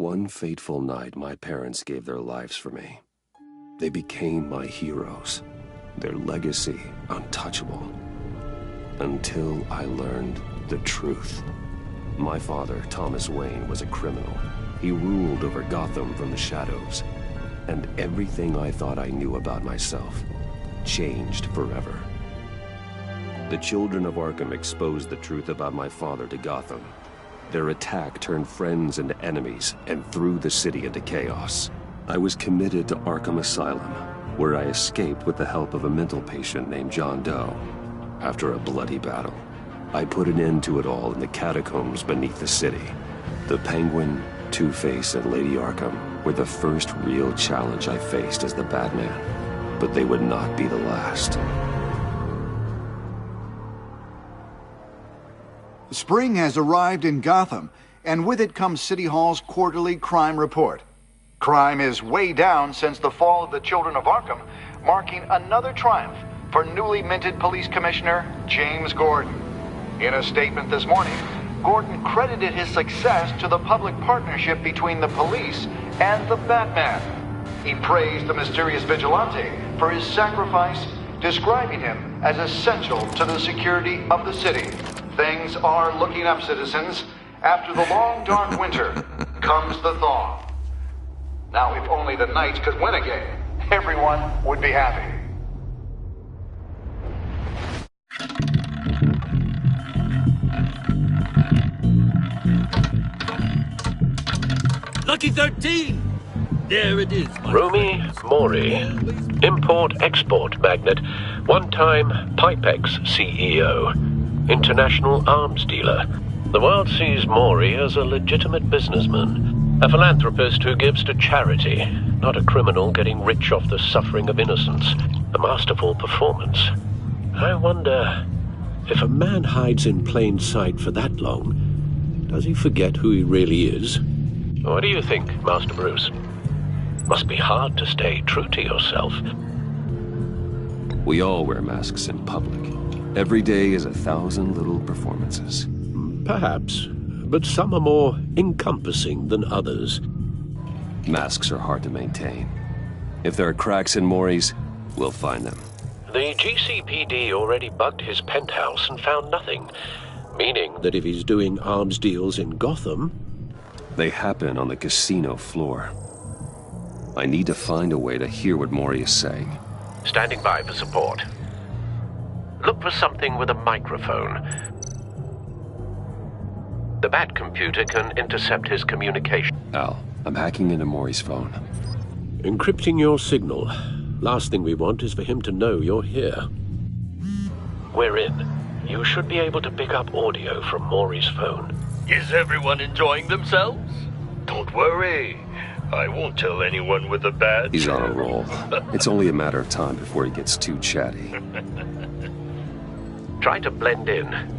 one fateful night, my parents gave their lives for me. They became my heroes, their legacy untouchable. Until I learned the truth. My father, Thomas Wayne, was a criminal. He ruled over Gotham from the shadows. And everything I thought I knew about myself changed forever. The children of Arkham exposed the truth about my father to Gotham. Their attack turned friends into enemies and threw the city into chaos. I was committed to Arkham Asylum, where I escaped with the help of a mental patient named John Doe. After a bloody battle, I put an end to it all in the catacombs beneath the city. The Penguin, Two-Face, and Lady Arkham were the first real challenge I faced as the Batman, but they would not be the last. Spring has arrived in Gotham, and with it comes City Hall's quarterly crime report. Crime is way down since the fall of the Children of Arkham, marking another triumph for newly minted Police Commissioner James Gordon. In a statement this morning, Gordon credited his success to the public partnership between the police and the Batman. He praised the mysterious vigilante for his sacrifice, describing him as essential to the security of the city. Things are looking up, citizens. After the long, dark winter comes the thaw. Now, if only the Knights could win again, everyone would be happy. Lucky 13! There it is. Rumi Mori, import-export magnate, one-time Pipex CEO, international arms dealer. The world sees Mori as a legitimate businessman, a philanthropist who gives to charity, not a criminal getting rich off the suffering of innocence. A masterful performance. I wonder, if a man hides in plain sight for that long, does he forget who he really is? What do you think, Master Bruce? Must be hard to stay true to yourself. We all wear masks in public. Every day is 1,000 little performances. Perhaps, but some are more encompassing than others. Masks are hard to maintain. If there are cracks in Mori's, we'll find them. The GCPD already bugged his penthouse and found nothing, meaning that if he's doing arms deals in Gotham... They happen on the casino floor. I need to find a way to hear what Mori is saying. Standing by for support. Look for something with a microphone. The Bat computer can intercept his communication. Al, I'm hacking into Mori's phone. Encrypting your signal. Last thing we want is for him to know you're here. We're in. You should be able to pick up audio from Mori's phone. Is everyone enjoying themselves? Don't worry. I won't tell anyone with a bat. He's on a roll. It's only a matter of time before he gets too chatty. Try to blend in.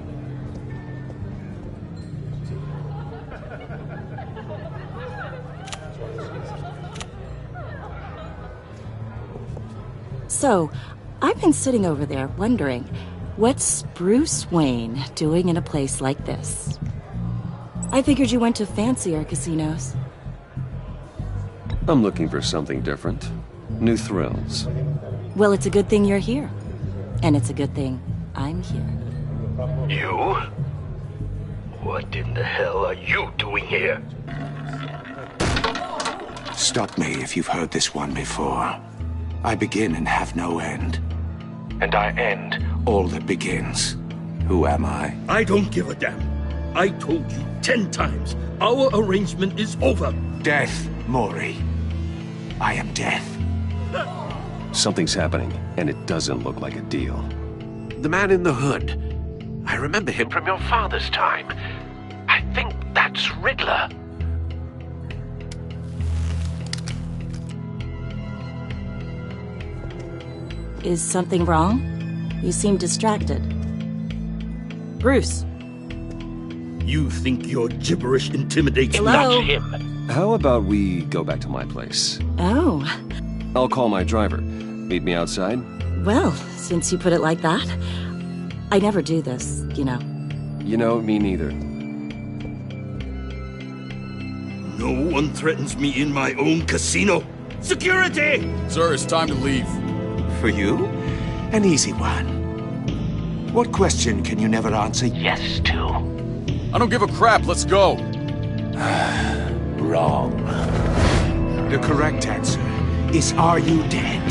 So, I've been sitting over there wondering, what's Bruce Wayne doing in a place like this? I figured you went to fancier casinos. I'm looking for something different. New thrills. Well, it's a good thing you're here. And it's a good thing I'm here. You? What in the hell are you doing here? Stop me if you've heard this one before. I begin and have no end. And I end all that begins. Who am I? I don't give a damn. I told you 10 times. Our arrangement is over. Death, Mori. I am death. Something's happening, and it doesn't look like a deal. The man in the hood. I remember him from your father's time. I think that's Riddler. Is something wrong? You seem distracted. Bruce. You think your gibberish intimidates me? Hello? Not him. How about we go back to my place? Oh. I'll call my driver. Meet me outside? Well, since you put it like that, I never do this, you know. You know, me neither. No one threatens me in my own casino. Security! Sir, it's time to leave. For you, an easy one. What question can you never answer yes to? I don't give a crap, let's go. Wrong. The correct answer is, are you dead?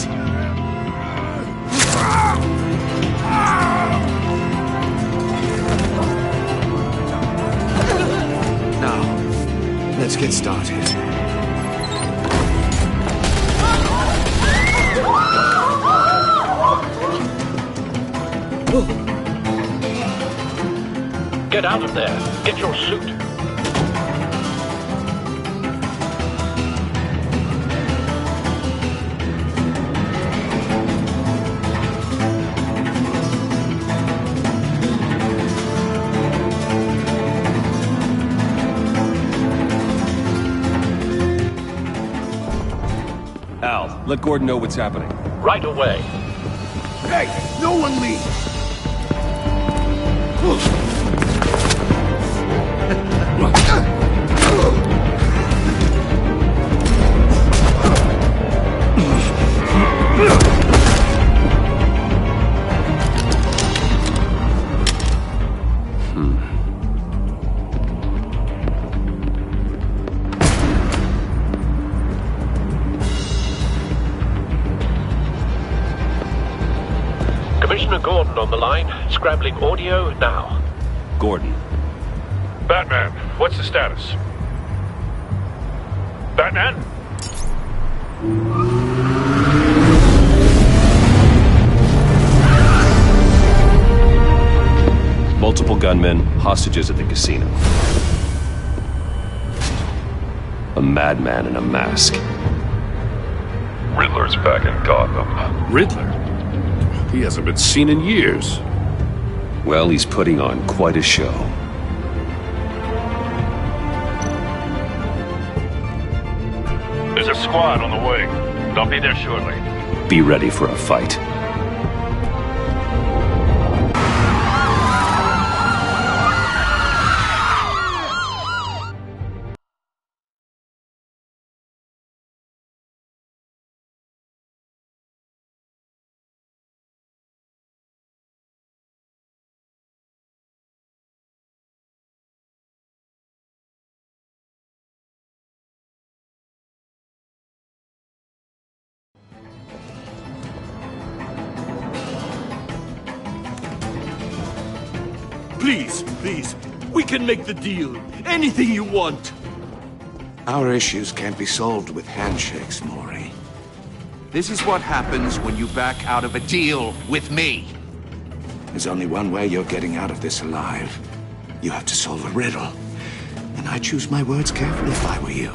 Now, let's get started. Get out of there. Get your suit. Al, let Gordon know what's happening. Right away. Hey, no one leave! Commissioner Gordon on the line, scrambling audio now. Gordon. Batman, what's the status? Batman? Multiple gunmen, hostages at the casino. A madman in a mask. Riddler's back in Gotham. Riddler? He hasn't been seen in years. Well, he's putting on quite a show. There's a squad on the way. They'll be there shortly. Be ready for a fight. Please, please, we can make the deal. Anything you want. Our issues can't be solved with handshakes, Maury. This is what happens when you back out of a deal with me. There's only one way you're getting out of this alive. You have to solve a riddle. And I choose my words carefully if I were you.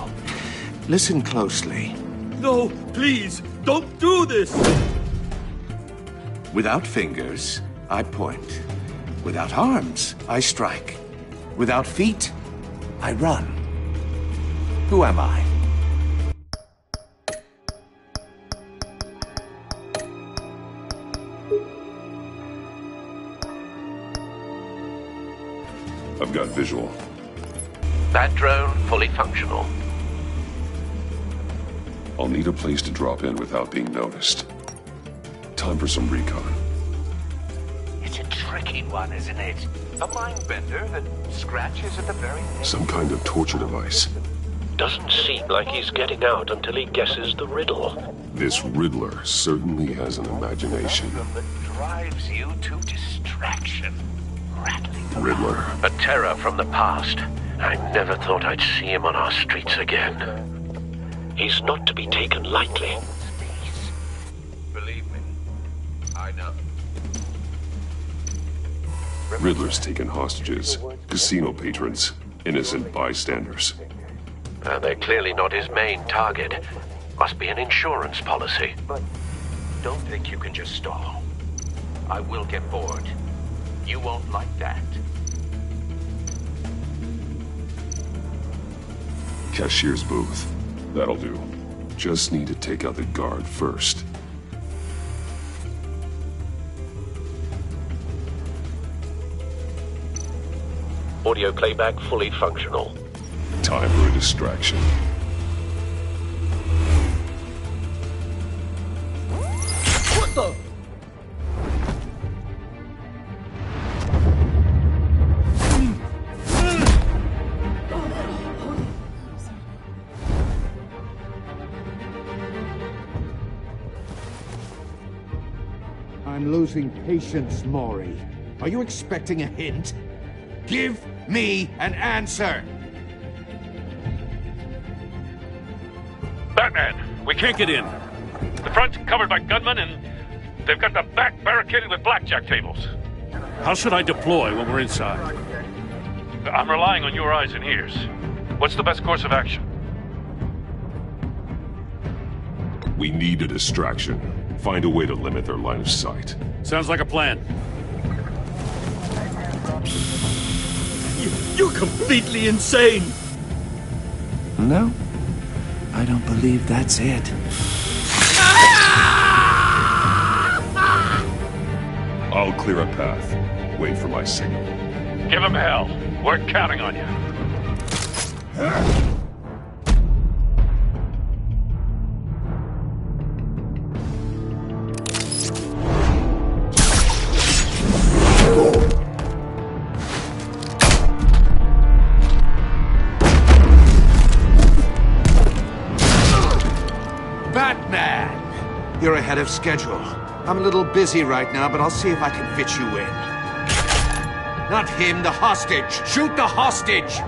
Listen closely. No, please, don't do this! Without fingers, I point. Without arms, I strike. Without feet, I run. Who am I? I've got visual. That drone fully functional. I'll need a place to drop in without being noticed. Time for some recon. It's a tricky one, isn't it? A mind bender that scratches at the very name. Some kind of torture device. Doesn't seem like he's getting out until he guesses the riddle. This Riddler certainly has an imagination. That drives you to distraction. Rattling Riddler. A terror from the past. I never thought I'd see him on our streets again. He's not to be taken lightly. Believe me, I know. Riddler's taken hostages, casino patrons, innocent bystanders. They're clearly not his main target. Must be an insurance policy. But don't think you can just stall. I will get bored. You won't like that. Cashier's booth. That'll do. Just need to take out the guard first. Audio playback fully functional. Time for a distraction. What the? I'm losing patience, Maury. Are you expecting a hint? Give me an answer! Batman, we can't get in. The front's covered by gunmen, and they've got the back barricaded with blackjack tables. How should I deploy when we're inside? I'm relying on your eyes and ears. What's the best course of action? We need a distraction. Find a way to limit their line of sight. Sounds like a plan. You're completely insane! No, I don't believe that's it. I'll clear a path. Wait for my signal. Give him hell. We're counting on you. Batman! You're ahead of schedule. I'm a little busy right now, but I'll see if I can fit you in. Not him, the hostage! Shoot the hostage!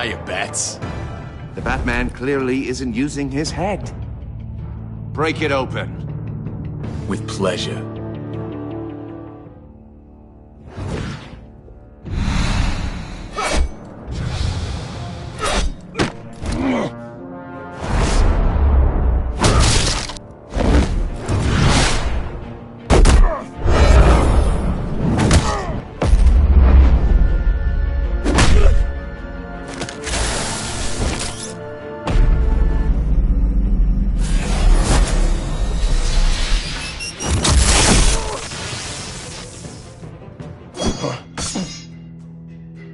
Hiya, Bats. The Batman clearly isn't using his head. Break it open. With pleasure.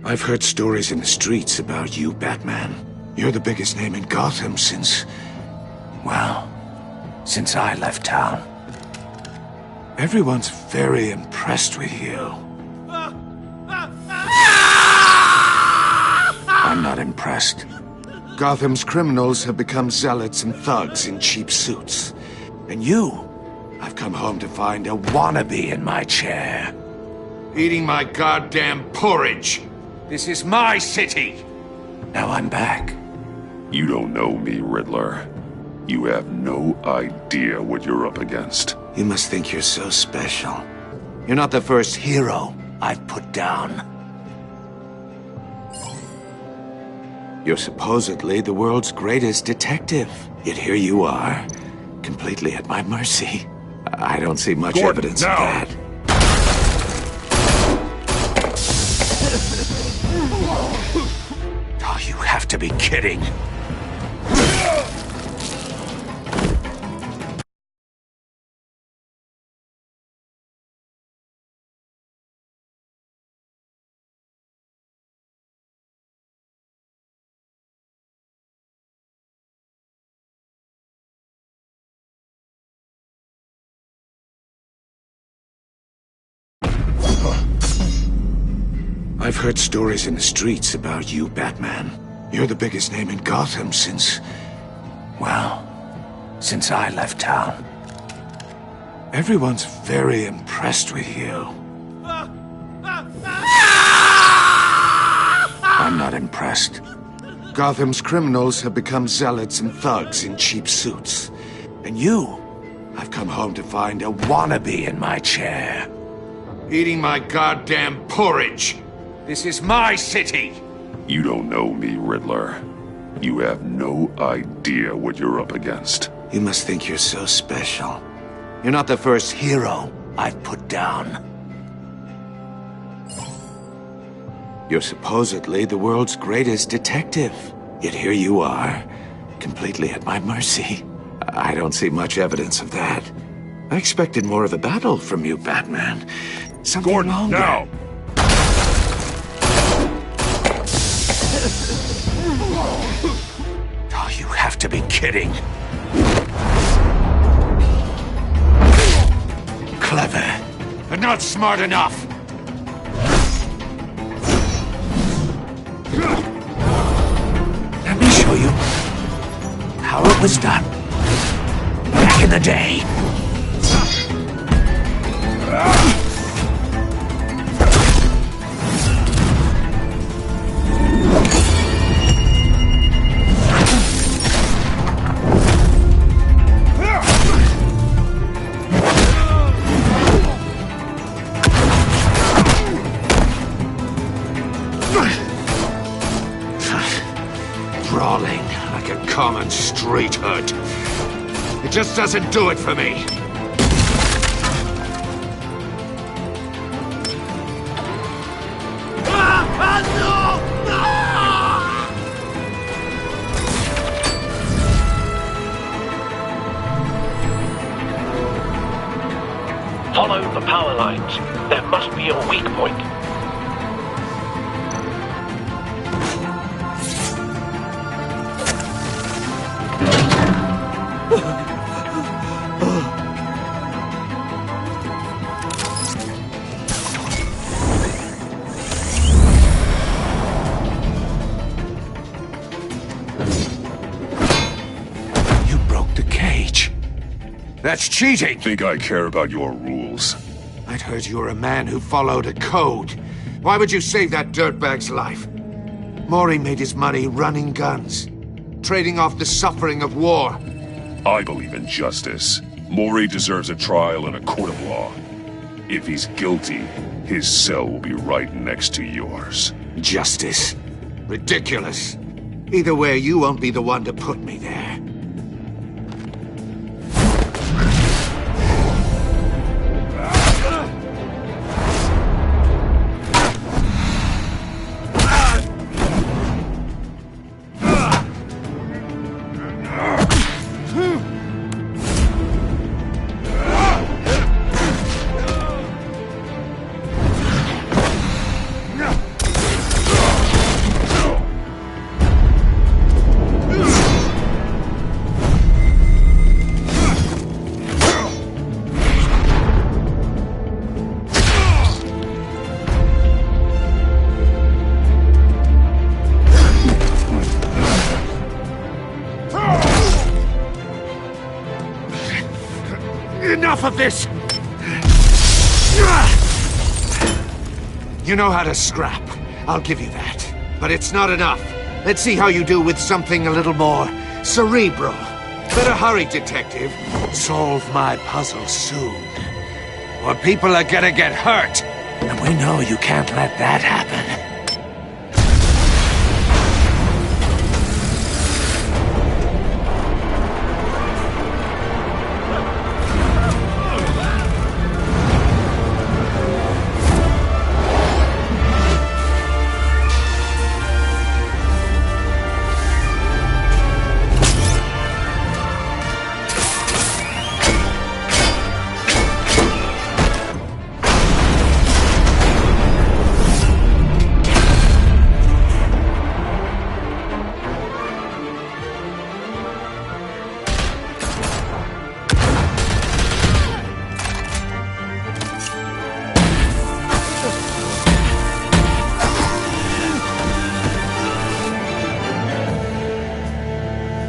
I've heard stories in the streets about you, Batman. You're the biggest name in Gotham since... well, since I left town. Everyone's very impressed with you. I'm not impressed. Gotham's criminals have become zealots and thugs in cheap suits. And you, I've come home to find a wannabe in my chair. Eating my goddamn porridge. This is my city! Now I'm back. You don't know me, Riddler. You have no idea what you're up against. You must think you're so special. You're not the first hero I've put down. You're supposedly the world's greatest detective. Yet here you are, completely at my mercy. I don't see much evidence of that. Oh, you have to be kidding. I've heard stories in the streets about you, Batman. You're the biggest name in Gotham since... well, since I left town. Everyone's very impressed with you. I'm not impressed. Gotham's criminals have become zealots and thugs in cheap suits. And you, I've come home to find a wannabe in my chair. Eating my goddamn porridge. This is my city! You don't know me, Riddler. You have no idea what you're up against. You must think you're so special. You're not the first hero I've put down. You're supposedly the world's greatest detective. Yet here you are, completely at my mercy. I don't see much evidence of that. I expected more of a battle from you, Batman. Something Gordon, longer. now! Oh, you have to be kidding. Clever, but not smart enough. Let me show you how it was done back in the day. Brawling like a common street hood. It just doesn't do it for me. Follow the power lines. There must be a weak point. You broke the cage. That's cheating! Think I care about your rules? I'd heard you were a man who followed a code. Why would you save that dirtbag's life? Maury made his money running guns, trading off the suffering of war. I believe in justice. Maury deserves a trial in a court of law. If he's guilty, his cell will be right next to yours. Justice? Ridiculous. Either way, you won't be the one to put me there. Enough of this! You know how to scrap. I'll give you that. But it's not enough. Let's see how you do with something a little more cerebral. Better hurry, detective. Solve my puzzle soon. Or people are gonna get hurt. And we know you can't let that happen.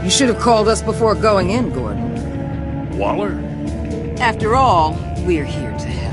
You should have called us before going in, Gordon. Waller? After all, we're here to help.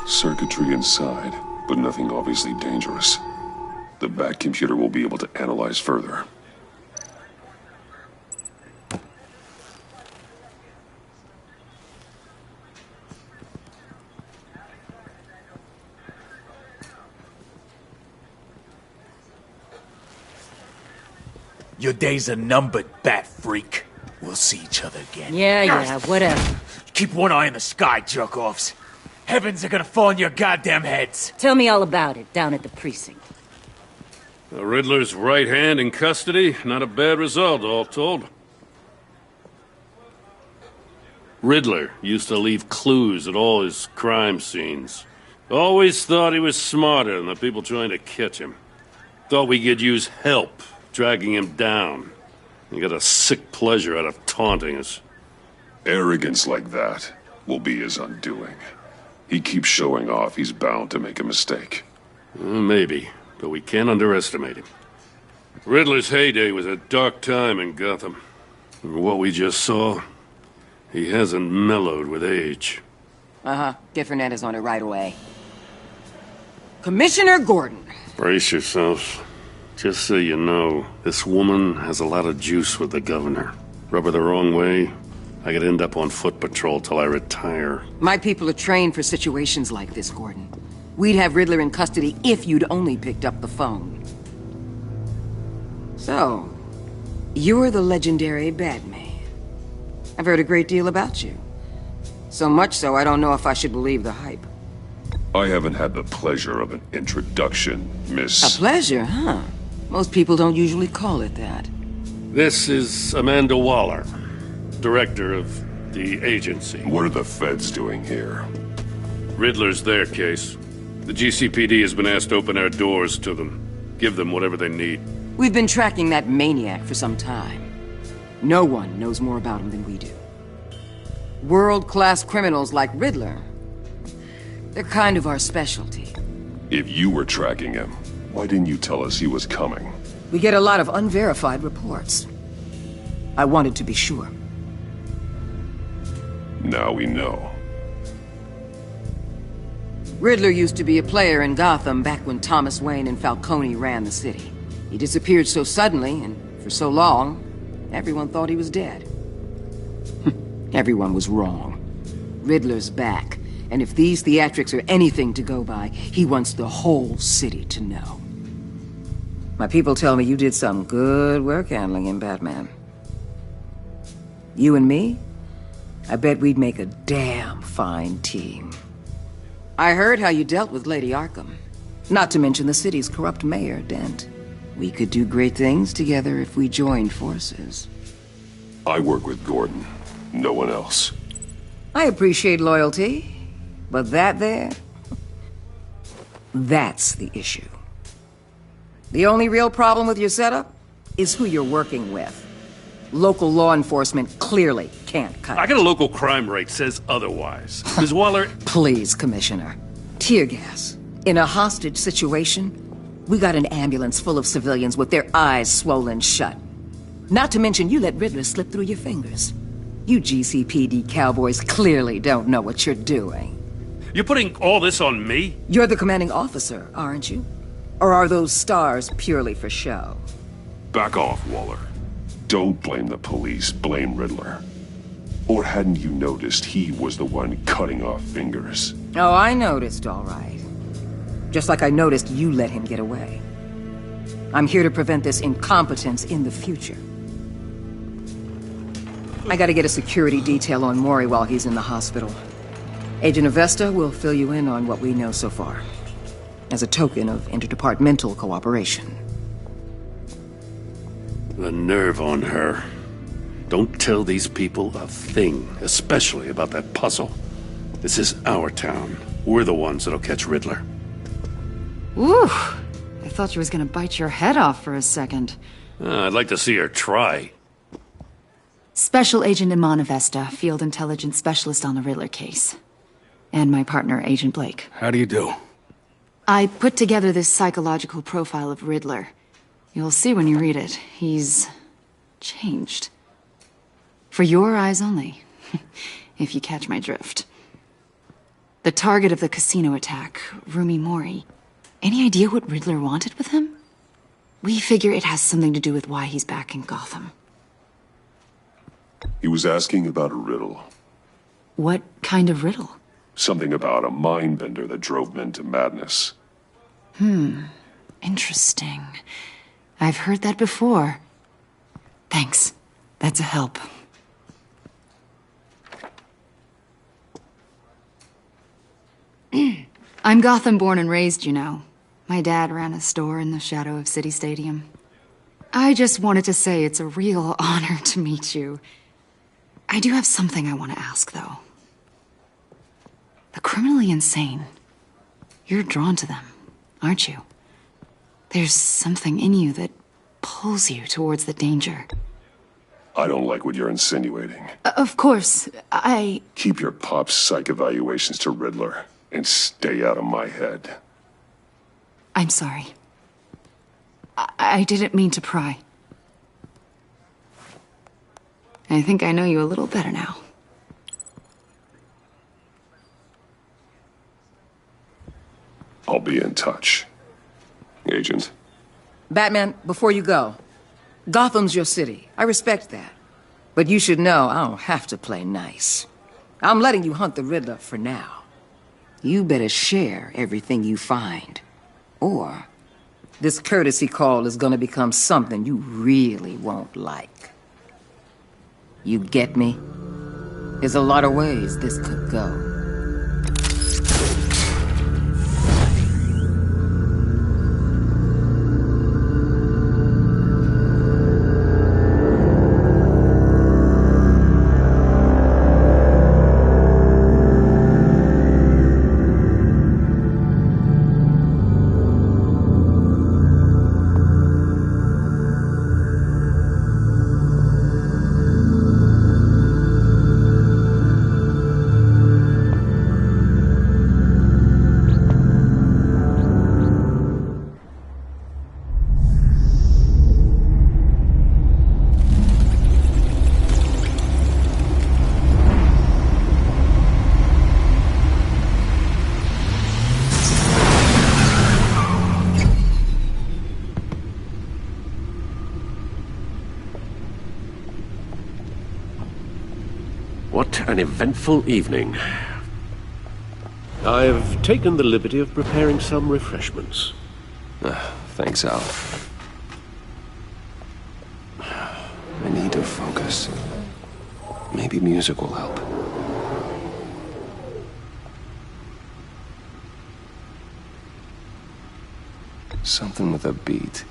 Circuitry inside, but nothing obviously dangerous. The back computer will be able to analyze further. Your days are numbered, bat freak. We'll see each other again. Yeah, whatever. Keep one eye in the sky, jerk-offs. Heavens are gonna fall on your goddamn heads. Tell me all about it, down at the precinct. The Riddler's right hand in custody. Not a bad result, all told. Riddler used to leave clues at all his crime scenes. Always thought he was smarter than the people trying to catch him. Thought we could use help dragging him down. He got a sick pleasure out of taunting us. Arrogance like that will be his undoing. He keeps showing off, he's bound to make a mistake. Maybe, but we can't underestimate him. Riddler's heyday was a dark time in Gotham. And what we just saw, he hasn't mellowed with age. Get Fernandez on it right away. Commissioner Gordon. Brace yourselves. Just so you know, this woman has a lot of juice with the governor. Rub her the wrong way, I could end up on foot patrol till I retire. My people are trained for situations like this, Gordon. We'd have Riddler in custody if you'd only picked up the phone. So, you're the legendary Batman. I've heard a great deal about you. So much so, I don't know if I should believe the hype. I haven't had the pleasure of an introduction, Miss... A pleasure, huh? Most people don't usually call it that. This is Amanda Waller, director of the agency. What are the feds doing here? Riddler's their case. The GCPD has been asked to open our doors to them. Give them whatever they need. We've been tracking that maniac for some time. No one knows more about him than we do. World-class criminals like Riddler. They're kind of our specialty. If you were tracking him, why didn't you tell us he was coming? We get a lot of unverified reports. I wanted to be sure. Now we know. Riddler used to be a player in Gotham back when Thomas Wayne and Falcone ran the city. He disappeared so suddenly and for so long, everyone thought he was dead. Everyone was wrong. Riddler's back, and if these theatrics are anything to go by, he wants the whole city to know. My people tell me you did some good work handling him, Batman. You and me? I bet we'd make a damn fine team. I heard how you dealt with Lady Arkham. Not to mention the city's corrupt mayor, Dent. We could do great things together if we joined forces. I work with Gordon. No one else. I appreciate loyalty, but that there... that's the issue. The only real problem with your setup is who you're working with. Local law enforcement clearly can't cut it. I got a local crime rate says otherwise. Ms. Waller... Please, Commissioner. Tear gas. In a hostage situation, we got an ambulance full of civilians with their eyes swollen shut. Not to mention you let Riddler slip through your fingers. You GCPD cowboys clearly don't know what you're doing. You're putting all this on me? You're the commanding officer, aren't you? Or are those stars purely for show? Back off, Waller. Don't blame the police, blame Riddler. Or hadn't you noticed he was the one cutting off fingers? Oh, I noticed, all right. Just like I noticed you let him get away. I'm here to prevent this incompetence in the future. I gotta get a security detail on Maury while he's in the hospital. Agent Avesta will fill you in on what we know so far, as a token of interdepartmental cooperation. The nerve on her. Don't tell these people a thing, especially about that puzzle. This is our town. We're the ones that'll catch Riddler. Ooh, I thought she was gonna bite your head off for a second. I'd like to see her try. Special Agent Iman Avesta, Field Intelligence Specialist on the Riddler case. And my partner, Agent Blake. How do you do? I put together this psychological profile of Riddler. You'll see when you read it. He's... changed. For your eyes only, if you catch my drift. The target of the casino attack, Rumi Mori. Any idea what Riddler wanted with him? We figure it has something to do with why he's back in Gotham. He was asking about a riddle. What kind of riddle? Something about a mindbender that drove men to madness. Interesting. I've heard that before. Thanks. That's a help. I'm Gotham born and raised, you know. My dad ran a store in the shadow of City Stadium. I just wanted to say it's a real honor to meet you. I do have something I want to ask, though. The criminally insane. You're drawn to them, aren't you? There's something in you that pulls you towards the danger. I don't like what you're insinuating. Of course, Keep your pop psych evaluations to Riddler, and stay out of my head. I'm sorry. I didn't mean to pry. I think I know you a little better now. I'll be in touch. Agent. Batman, before you go, Gotham's your city. I respect that. But you should know I don't have to play nice. I'm letting you hunt the Riddler for now. You better share everything you find. Or this courtesy call is gonna become something you really won't like. You get me? There's a lot of ways this could go. What an eventful evening. I've taken the liberty of preparing some refreshments. Thanks, Al. I need to focus. Maybe music will help. Something with a beat.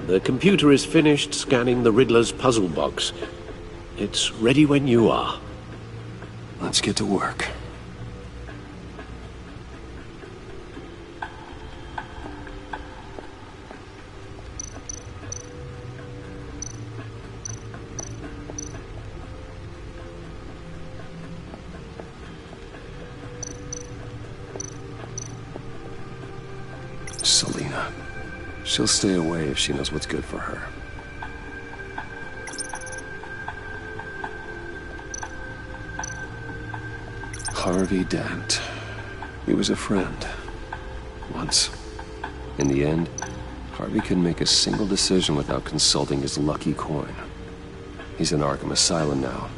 The computer is finished scanning the Riddler's puzzle box. It's ready when you are. Let's get to work. Selina. She'll stay away if she knows what's good for her. Harvey Dent. He was a friend. Once. In the end, Harvey couldn't make a single decision without consulting his lucky coin. He's in Arkham Asylum now,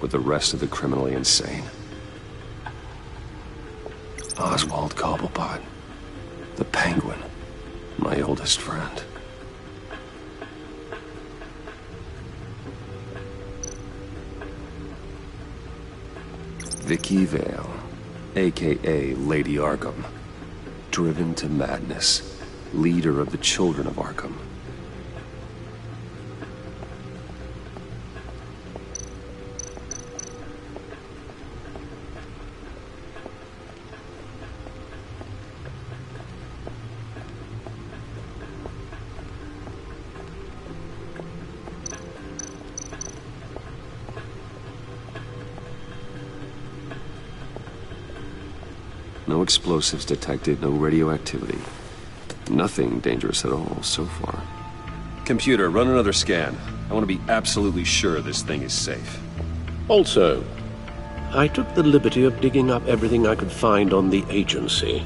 with the rest of the criminally insane. Oswald Cobblepot. The Penguin. My oldest friend. Vicky Vale, a.k.a. Lady Arkham. Driven to madness. Leader of the Children of Arkham. No explosives detected, no radioactivity. Nothing dangerous at all so far. Computer, run another scan. I want to be absolutely sure this thing is safe. Also, I took the liberty of digging up everything I could find on the agency.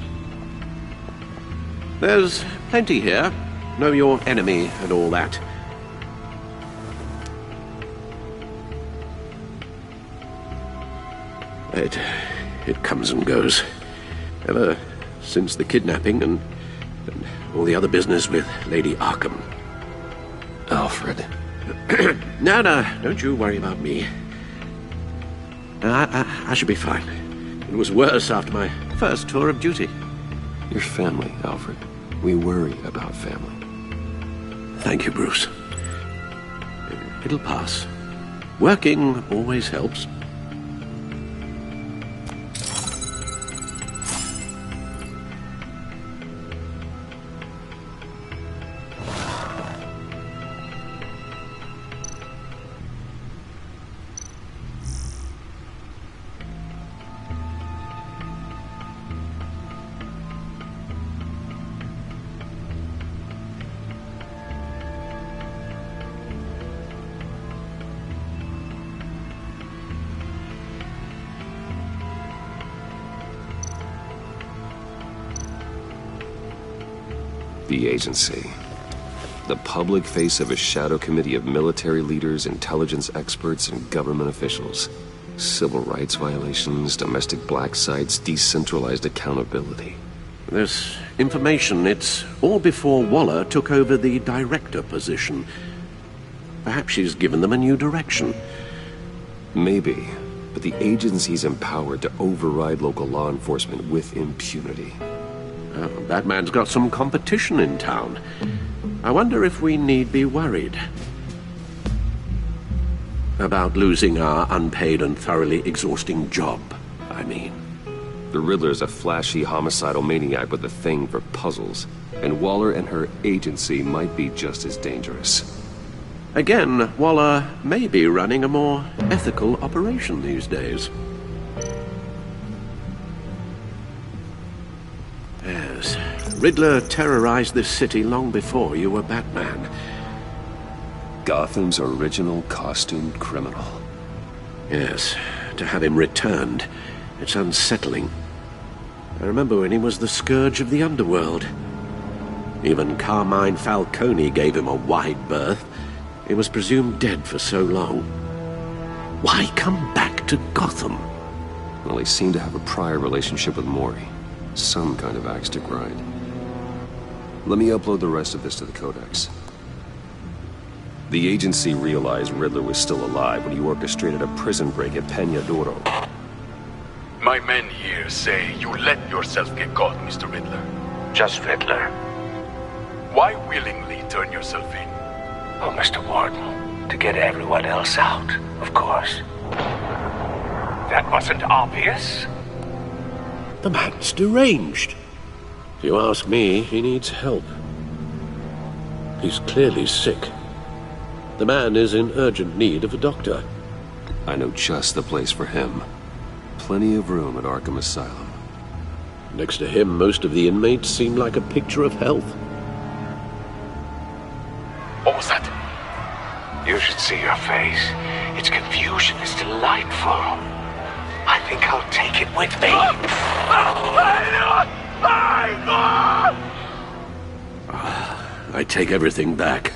There's plenty here. Know your enemy and all that. It comes and goes. Ever since the kidnapping and all the other business with Lady Arkham. Alfred. No, don't you worry about me. I should be fine. It was worse after my first tour of duty. Your family, Alfred. We worry about family. Thank you, Bruce. It'll pass. Working always helps. The agency. The public face of a shadow committee of military leaders, intelligence experts, and government officials. Civil rights violations, domestic black sites, decentralized accountability. This information, it's all before Waller took over the director position. Perhaps she's given them a new direction. Maybe, but the agency's empowered to override local law enforcement with impunity. Batman's got some competition in town. I wonder if we need be worried about losing our unpaid and thoroughly exhausting job, I mean. The Riddler's a flashy homicidal maniac with a thing for puzzles, and Waller and her agency might be just as dangerous. Again, Waller may be running a more ethical operation these days. Yes, Riddler terrorized this city long before you were Batman. Gotham's original costumed criminal. Yes, to have him returned, it's unsettling. I remember when he was the scourge of the underworld. Even Carmine Falcone gave him a wide berth. He was presumed dead for so long. Why come back to Gotham? Well, he seemed to have a prior relationship with Mori. Some kind of axe to grind. Let me upload the rest of this to the Codex. The agency realized Riddler was still alive when he orchestrated a prison break at Peña Duro. My men here say you let yourself get caught, Mr. Riddler. Just Riddler. Why willingly turn yourself in? Oh, Mr. Warden, to get everyone else out, of course. That wasn't obvious? The man's deranged. If you ask me, he needs help. He's clearly sick. The man is in urgent need of a doctor. I know just the place for him. Plenty of room at Arkham Asylum. Next to him, most of the inmates seem like a picture of health. What was that? You should see your face. Its confusion is delightful. I think I'll take it with me. I take everything back.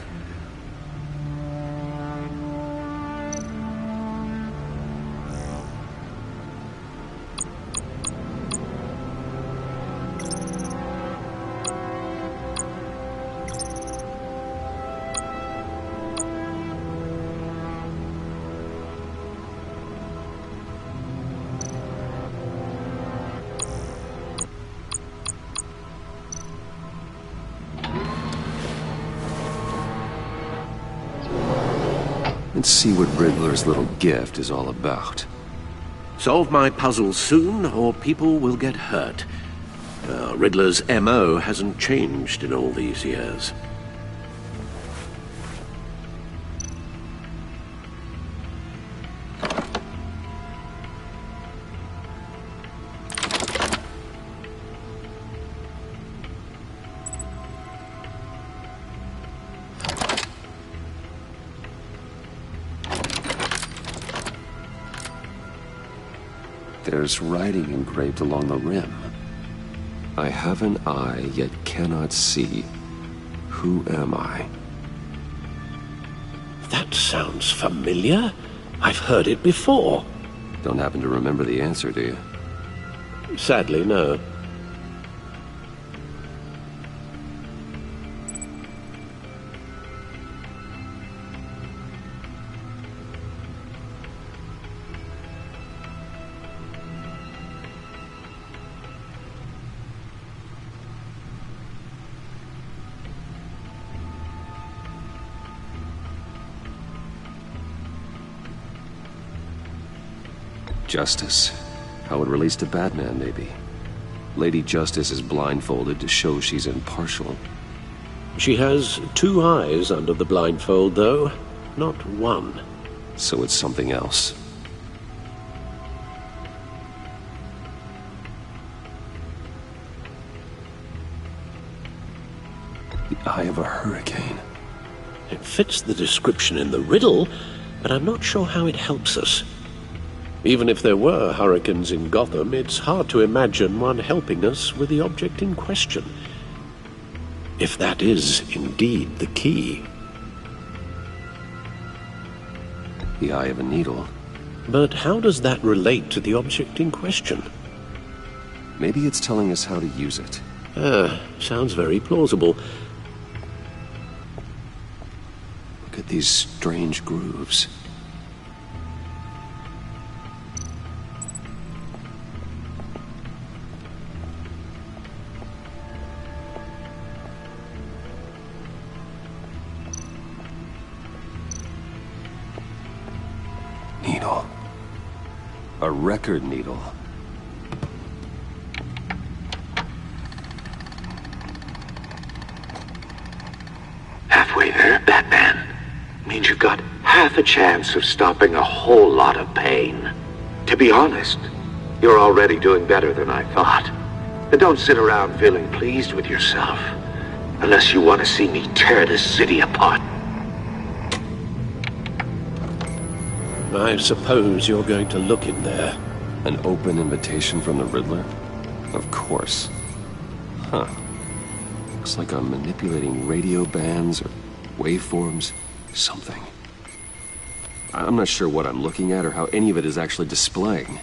Let's see what Riddler's little gift is all about. Solve my puzzle soon, or people will get hurt. Riddler's M.O. hasn't changed in all these years. there's writing engraved along the rim. I have an eye, yet cannot see. Who am I? That sounds familiar. I've heard it before. Don't happen to remember the answer, do you? Sadly, no. Justice. How it relates to Batman, maybe. Lady Justice is blindfolded to show she's impartial. She has 2 eyes under the blindfold, though, not 1. So it's something else. The eye of a hurricane. It fits the description in the riddle, but I'm not sure how it helps us. Even if there were hurricanes in Gotham, it's hard to imagine one helping us with the object in question. If that is indeed the key. The eye of a needle. But how does that relate to the object in question? Maybe it's telling us how to use it. Sounds very plausible. Look at these strange grooves. Needle. A record needle. Halfway there, Batman. Means you've got half a chance of stopping a whole lot of pain. To be honest, you're already doing better than I thought. But don't sit around feeling pleased with yourself. Unless you want to see me tear this city apart. I suppose you're going to look in there. An open invitation from the Riddler? Of course. Huh. Looks like I'm manipulating radio bands or waveforms. Something. I'm not sure what I'm looking at or how any of it is actually displaying.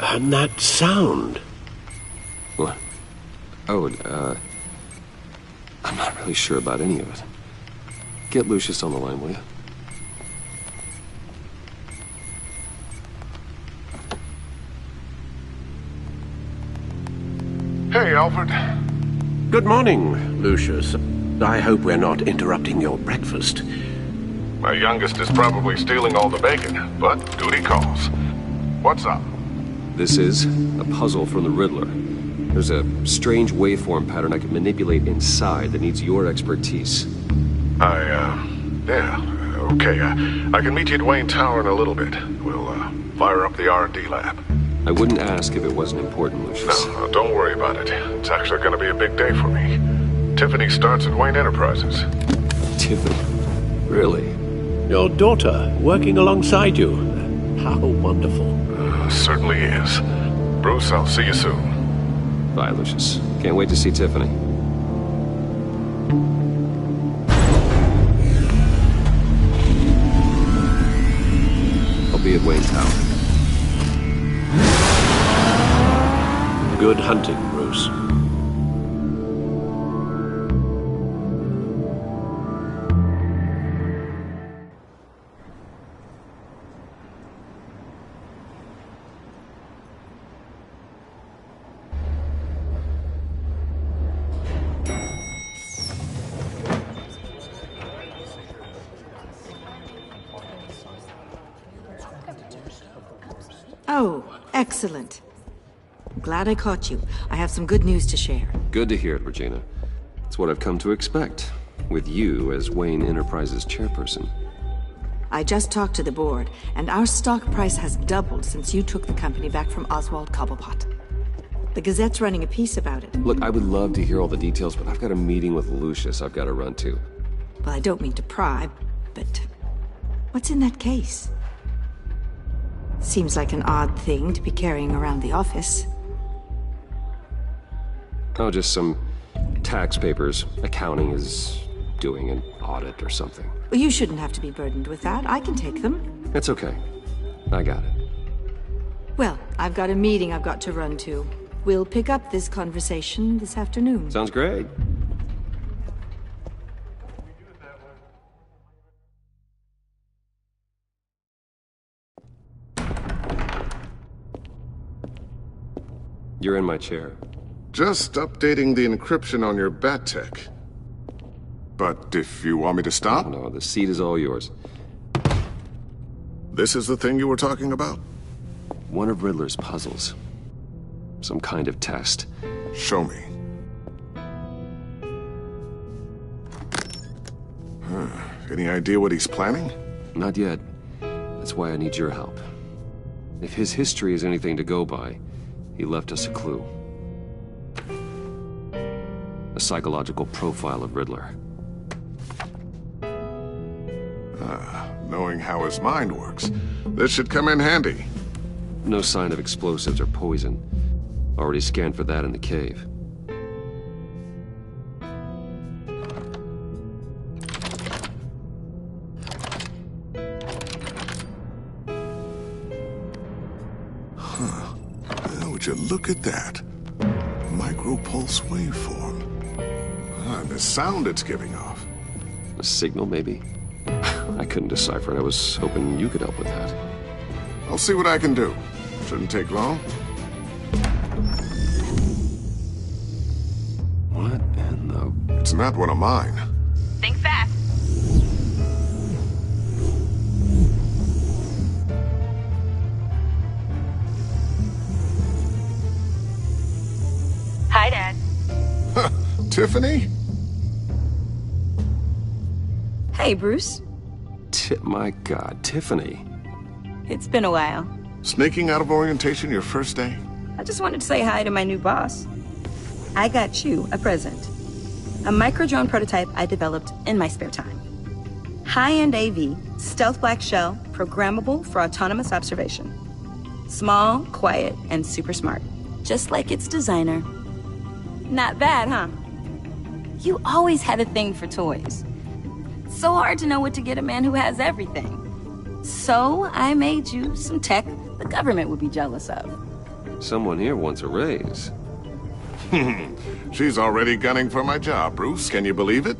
And that sound? What? Oh, I'm not really sure about any of it. Get Lucius on the line, will you? Hey, Alfred. Good morning, Lucius. I hope we're not interrupting your breakfast. My youngest is probably stealing all the bacon, but duty calls. What's up? This is a puzzle from the Riddler. There's a strange waveform pattern I can manipulate inside that needs your expertise. Yeah, okay. I can meet you at Wayne Tower in a little bit. We'll, fire up the R&D lab. I wouldn't ask if it wasn't important, Lucius. No, don't worry about it. It's actually going to be a big day for me. Tiffany starts at Wayne Enterprises. Tiffany? Really? Your daughter, working alongside you. How wonderful. Certainly is. Bruce, I'll see you soon. Bye, Lucius. Can't wait to see Tiffany. I'll be at Wayne Tower. Good hunting, Bruce. Oh, excellent. I'm glad I caught you. I have some good news to share. Good to hear it, Regina. It's what I've come to expect, with you as Wayne Enterprises chairperson. I just talked to the board, and our stock price has doubled since you took the company back from Oswald Cobblepot. The Gazette's running a piece about it. Look, I would love to hear all the details, but I've got a meeting with Lucius I've got to run to. Well, I don't mean to pry, but what's in that case? Seems like an odd thing to be carrying around the office. Oh, just some tax papers. Accounting is doing an audit or something. Well, you shouldn't have to be burdened with that. I can take them. It's okay. I got it. Well, I've got a meeting I've got to run to. We'll pick up this conversation this afternoon. Sounds great. You're in my chair. Just updating the encryption on your bat tech. But if you want me to stop? No, the seat is all yours. This is the thing you were talking about? One of Riddler's puzzles. Some kind of test. Show me. Any idea what he's planning? Not yet. That's why I need your help. If his history is anything to go by, he left us a clue. A psychological profile of Riddler. Knowing how his mind works, this should come in handy. No sign of explosives or poison. Already scanned for that in the cave. Would you look at that? Micro-pulse waveform. And the sound it's giving off. A signal, maybe? I couldn't decipher it. I was hoping you could help with that. I'll see what I can do. Shouldn't take long. What in the... It's not one of mine. Think fast. Hi, Dad. Tiffany? Hey, Bruce. My God, Tiffany. It's been a while. Sneaking out of orientation your first day? I just wanted to say hi to my new boss. I got you a present. A micro-drone prototype I developed in my spare time. High-end AV, stealth black shell, programmable for autonomous observation. Small, quiet, and super smart. Just like its designer. Not bad, huh? You always had a thing for toys. So hard to know what to get a man who has everything. So I made you some tech the government would be jealous of. Someone here wants a raise. She's already gunning for my job, Bruce. Can you believe it?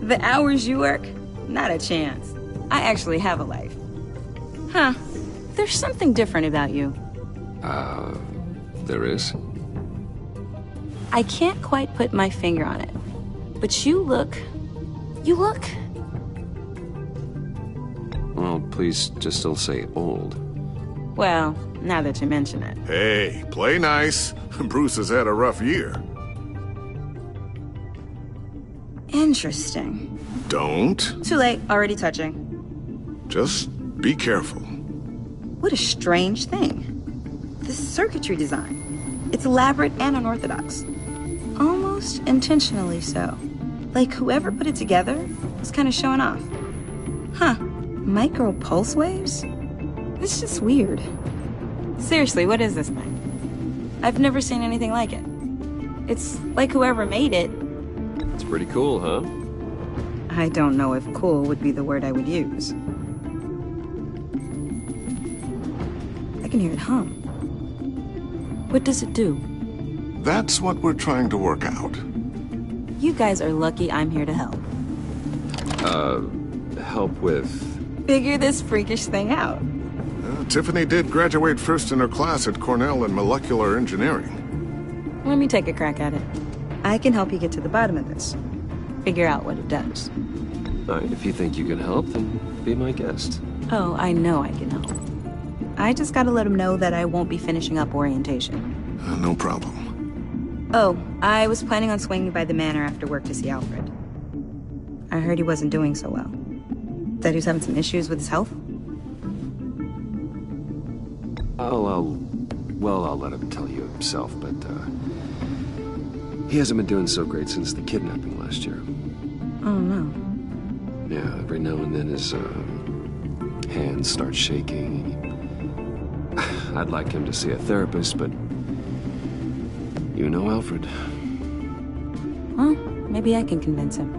The hours you work? Not a chance. I actually have a life. Huh. There's something different about you. There is? I can't quite put my finger on it. But you look... Well, please just don't say old. Well, now that you mention it. Hey, play nice. Bruce has had a rough year. Interesting. Don't. Too late, already touching. Just be careful. What a strange thing. This circuitry design. It's elaborate and unorthodox. Almost intentionally so. Like whoever put it together was kind of showing off. Huh. Micro pulse waves? It's just weird. Seriously, what is this thing? I've never seen anything like it. It's like whoever made it. It's pretty cool, huh? I don't know if cool would be the word I would use. I can hear it hum. What does it do? That's what we're trying to work out. You guys are lucky I'm here to help. Help with... Figure this freakish thing out. Tiffany did graduate first in her class at Cornell in molecular engineering. Let me take a crack at it. I can help you get to the bottom of this. Figure out what it does. All right, if you think you can help, then be my guest. Oh, I know I can help. I just gotta let him know that I won't be finishing up orientation. No problem. Oh, I was planning on swinging by the manor after work to see Alfred. I heard he wasn't doing so well. That he was having some issues with his health? I'll let him tell you himself, but, he hasn't been doing so great since the kidnapping last year. Oh, no. Yeah, every now and then hands start shaking. I'd like him to see a therapist, but you know Alfred. Well, maybe I can convince him.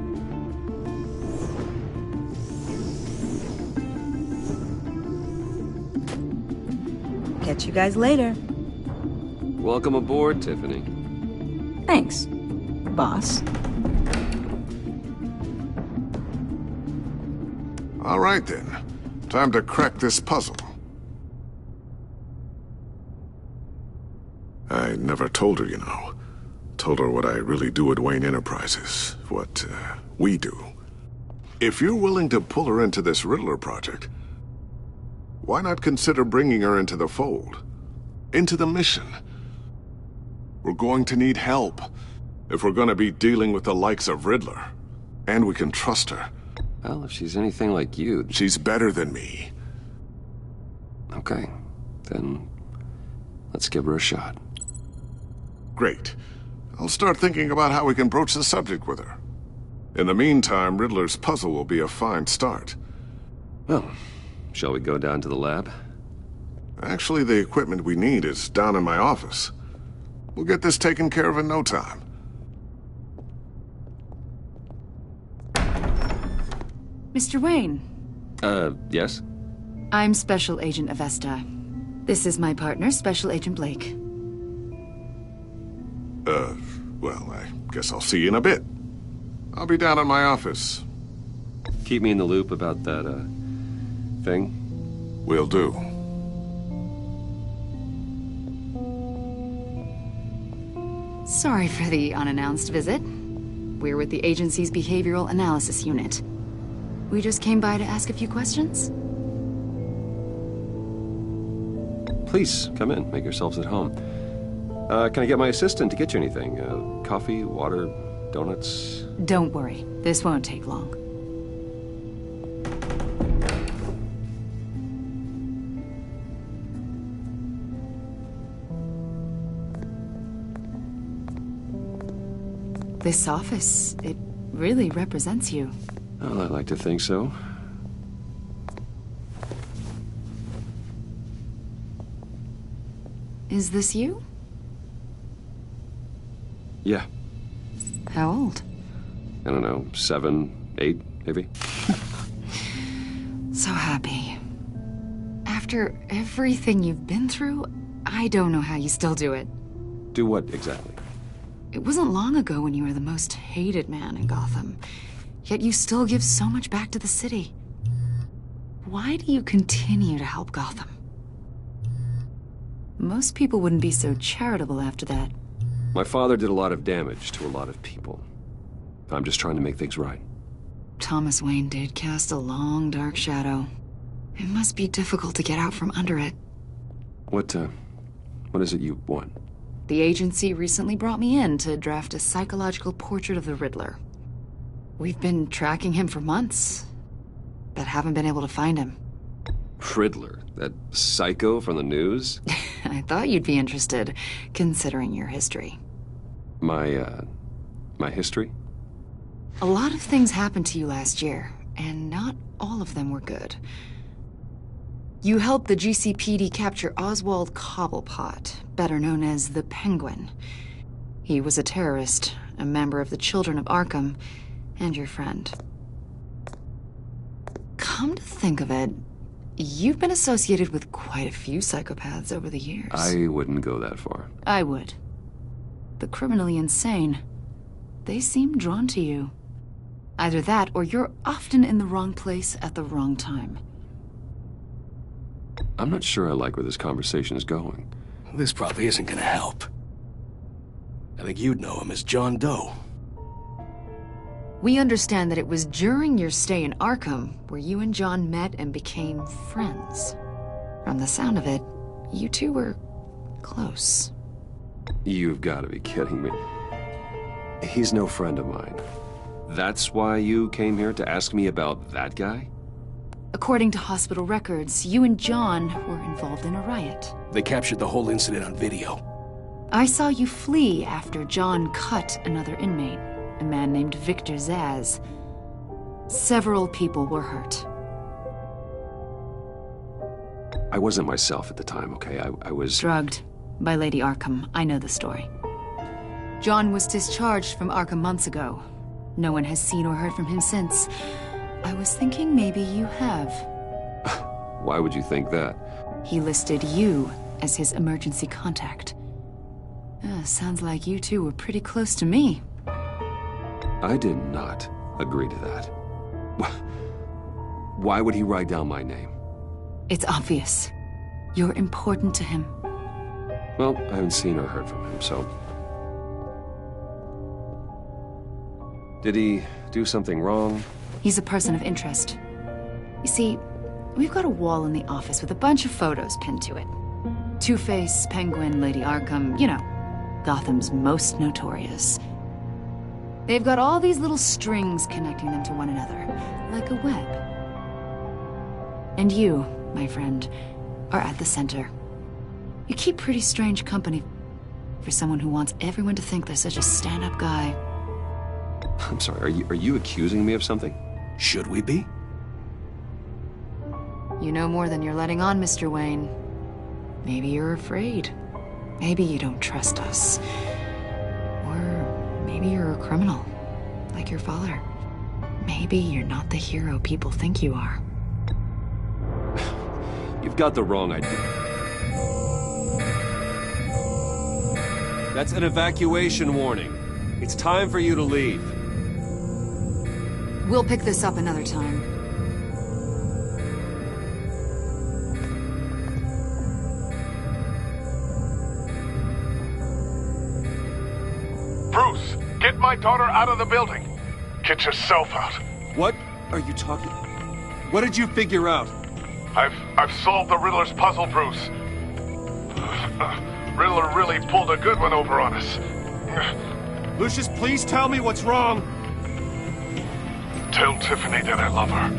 Catch you guys later. Welcome aboard, Tiffany. Thanks, boss. All right, then. Time to crack this puzzle. I never told her, you know. Told her what I really do at Wayne Enterprises. What, we do. If you're willing to pull her into this Riddler project, why not consider bringing her into the fold? Into the mission? We're going to need help if we're going to be dealing with the likes of Riddler. And we can trust her. Well, if she's anything like you... She's better than me. Okay, then let's give her a shot. Great. I'll start thinking about how we can broach the subject with her. In the meantime, Riddler's puzzle will be a fine start. Well, shall we go down to the lab? Actually, the equipment we need is down in my office. We'll get this taken care of in no time. Mr. Wayne. Yes? I'm Special Agent Avesta. This is my partner, Special Agent Blake. Well, I guess I'll see you in a bit. I'll be down in my office. Keep me in the loop about that, thing? Will do. Sorry for the unannounced visit. We're with the agency's Behavioral Analysis Unit. We just came by to ask a few questions. Please, come in. Make yourselves at home. Can I get my assistant to get you anything? Coffee, water, donuts? Don't worry. This won't take long. This office, it really represents you. Well, I like to think so. Is this you? Yeah. How old? I don't know, 7, 8, maybe? So happy. After everything you've been through, I don't know how you still do it. Do what, exactly? It wasn't long ago when you were the most hated man in Gotham. Yet you still give so much back to the city. Why do you continue to help Gotham? Most people wouldn't be so charitable after that. My father did a lot of damage to a lot of people. I'm just trying to make things right. Thomas Wayne did cast a long, dark shadow. It must be difficult to get out from under it. What is it you want? The agency recently brought me in to draft a psychological portrait of the Riddler. We've been tracking him for months, but haven't been able to find him. Riddler? That psycho from the news? I thought you'd be interested, considering your history. My history? A lot of things happened to you last year, and not all of them were good. You helped the GCPD capture Oswald Cobblepot, better known as the Penguin. He was a terrorist, a member of the Children of Arkham, and your friend. Come to think of it, you've been associated with quite a few psychopaths over the years. I wouldn't go that far. I would. The criminally insane. They seem drawn to you. Either that, or you're often in the wrong place at the wrong time. I'm not sure I like where this conversation is going. This probably isn't gonna help. I think you'd know him as John Doe. We understand that it was during your stay in Arkham where you and John met and became friends. From the sound of it, you two were close. You've got to be kidding me. He's no friend of mine. That's why you came here to ask me about that guy? According to hospital records, you and John were involved in a riot. They captured the whole incident on video. I saw you flee after John cut another inmate, a man named Victor Zaz. Several people were hurt. I wasn't myself at the time, okay? I was... Drugged by Lady Arkham. I know the story. John was discharged from Arkham months ago. No one has seen or heard from him since. I was thinking maybe you have. Why would you think that? He listed you as his emergency contact. Sounds like you two were pretty close to me. I did not agree to that. Why would he write down my name? It's obvious. You're important to him. Well, I haven't seen or heard from him, so... Did he do something wrong? He's a person of interest. You see, we've got a wall in the office with a bunch of photos pinned to it. Two-Face, Penguin, Lady Arkham, you know, Gotham's most notorious. They've got all these little strings connecting them to one another, like a web. And you, my friend, are at the center. You keep pretty strange company for someone who wants everyone to think they're such a stand-up guy. I'm sorry, are you accusing me of something? Should we be? You know more than you're letting on, Mr. Wayne. Maybe you're afraid. Maybe you don't trust us. Or maybe you're a criminal, like your father. Maybe you're not the hero people think you are. You've got the wrong idea. That's an evacuation warning. It's time for you to leave. We'll pick this up another time. Bruce, get my daughter out of the building. Get yourself out. What are you talking? What did you figure out? I've solved the Riddler's puzzle, Bruce. Riddler really pulled a good one over on us. Lucius, please tell me what's wrong. Tell Tiffany that I love her.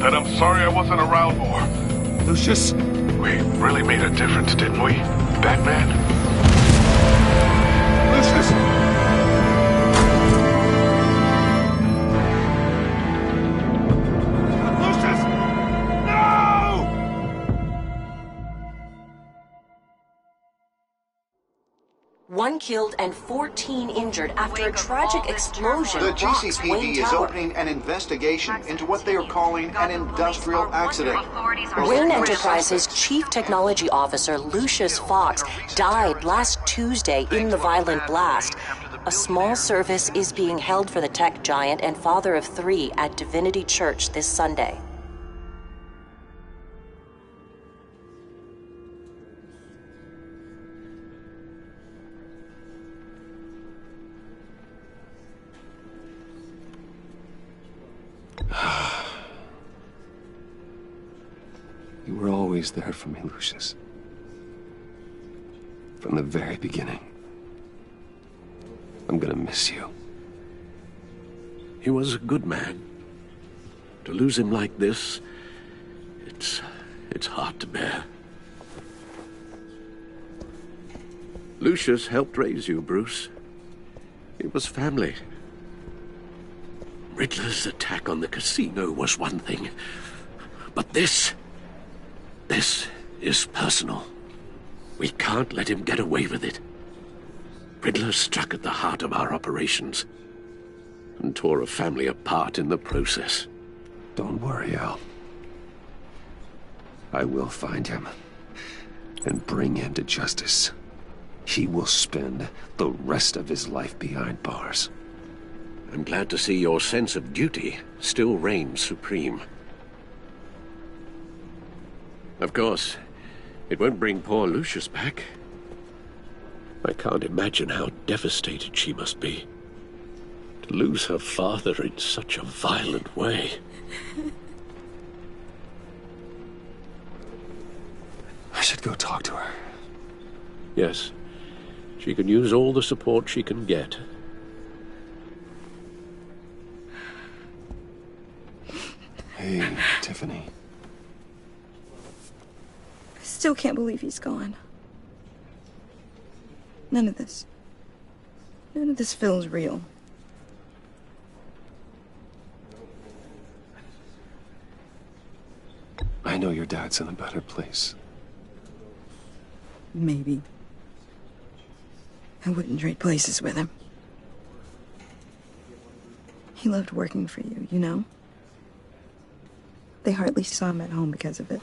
That I'm sorry I wasn't around more. Lucius? We really made a difference, didn't we, Batman? Lucius! One killed and 14 injured after a tragic explosion. The rocks GCPD Wayne is Tower. opening an investigation into what they are calling an industrial accident. Wayne Enterprises Chief Technology Officer Lucius Fox died last Tuesday in the violent blast. A small service is being held for the tech giant and father of 3 at Divinity Church this Sunday. You were always there for me, Lucius. From the very beginning. I'm gonna miss you. He was a good man. To lose him like this, it's hard to bear. Lucius helped raise you, Bruce. It was family. Riddler's attack on the casino was one thing, but this is personal. We can't let him get away with it. Riddler struck at the heart of our operations and tore a family apart in the process. Don't worry, Al. I will find him and bring him to justice. He will spend the rest of his life behind bars. I'm glad to see your sense of duty still reigns supreme. Of course, it won't bring poor Lucius back. I can't imagine how devastated she must be. To lose her father in such a violent way. I should go talk to her. Yes, she can use all the support she can get. Hey, Tiffany. I still can't believe he's gone. None of this feels real. I know your dad's in a better place. Maybe. I wouldn't trade places with him. He loved working for you, you know? They hardly saw him at home because of it.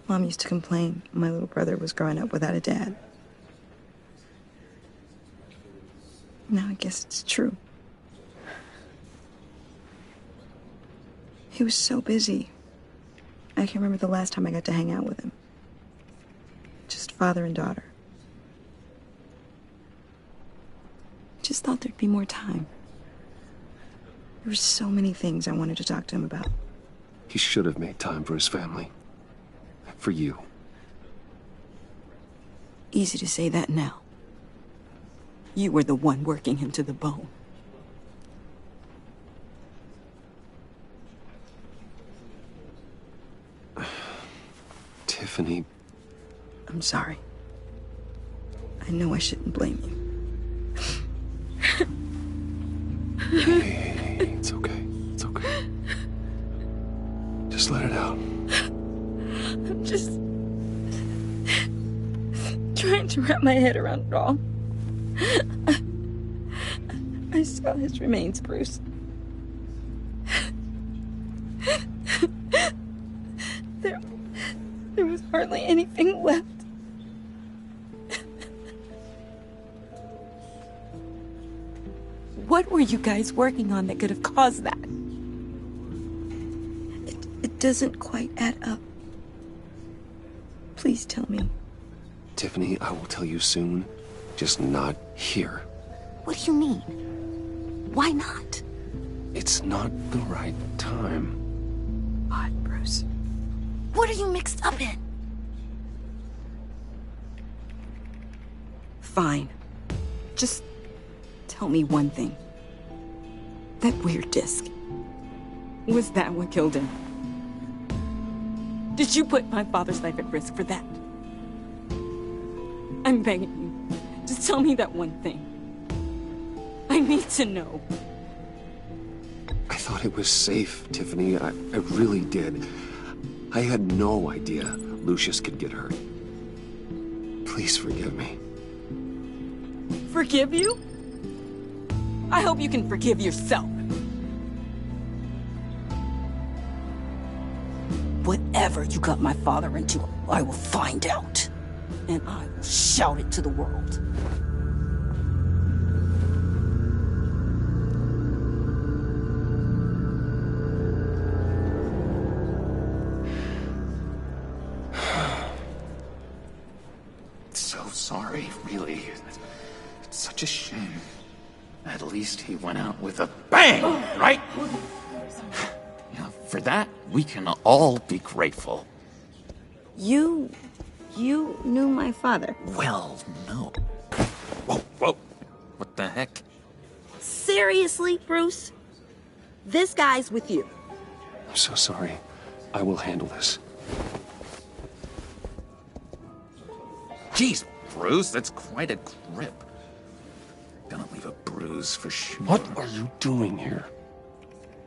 Mom used to complain my little brother was growing up without a dad. Now I guess it's true. He was so busy. I can't remember the last time I got to hang out with him. Just father and daughter. Just thought there'd be more time. There were so many things I wanted to talk to him about. He should have made time for his family. For you. Easy to say that now. You were the one working him to the bone. Tiffany. I'm sorry. I know I shouldn't blame you. Hey, it's okay. It's okay. Just let it out. I'm just trying to wrap my head around it all. I saw his remains, Bruce. There was hardly anything left. What were you guys working on that could have caused that? It doesn't quite add up. Please tell me. Tiffany, I will tell you soon. Just not here. What do you mean? Why not? It's not the right time. What, Bruce? What are you mixed up in? Fine. Just tell me one thing. That weird disc. Was that what killed him? Did you put my father's life at risk for that? I'm begging you. Just tell me that one thing. I need to know. I thought it was safe, Tiffany. I really did. I had no idea Lucius could get hurt. Please forgive me. Forgive you? I hope you can forgive yourself. Whatever you got my father into, I will find out. And I will shout it to the world. So sorry, really. It's such a shame. At least he went out with a bang, right? Yeah, for that, we can all be grateful. You knew my father? Well, no. Whoa, whoa. What the heck? Seriously, Bruce? This guy's with you. I'm so sorry. I will handle this. Jeez, Bruce, that's quite a grip. Gonna leave a bruise for sure. What are you doing here?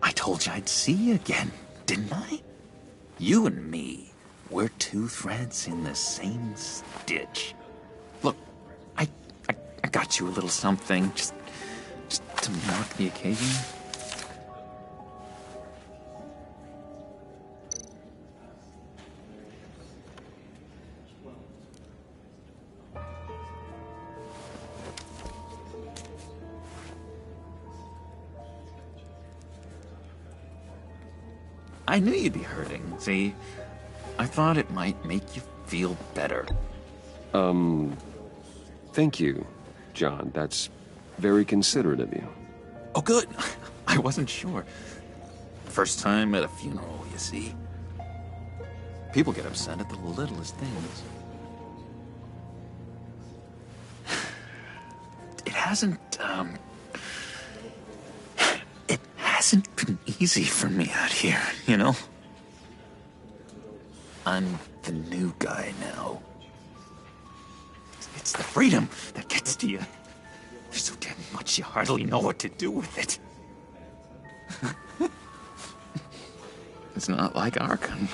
I told you I'd see you again, didn't I? You and me, we're two threads in the same stitch. Look, I got you a little something, just to mark the occasion. I knew you'd be hurting, see? I thought it might make you feel better. Thank you, John. That's very considerate of you. Oh, good. I wasn't sure. First time at a funeral, you see. People get upset at the littlest things. It hasn't been easy for me out here, you know? I'm the new guy now. It's the freedom that gets to you. There's so damn much you hardly know what to do with it. It's not like Arkham.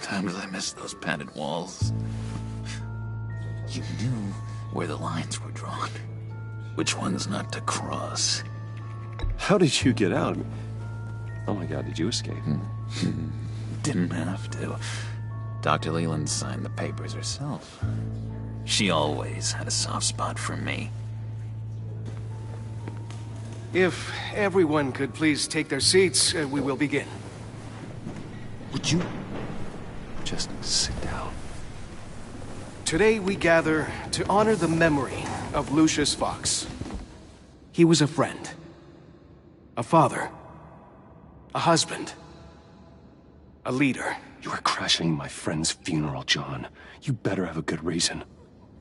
Sometimes I miss those padded walls. You knew where the lines were drawn. Which ones not to cross. How did you get out? Oh my god, did you escape? Didn't have to. Dr. Leland signed the papers herself. She always had a soft spot for me. If everyone could please take their seats, we will begin. Would you just sit down? Today we gather to honor the memory of Lucius Fox. He was a friend, a father, a husband, a leader. You are crashing my friend's funeral, John. You better have a good reason.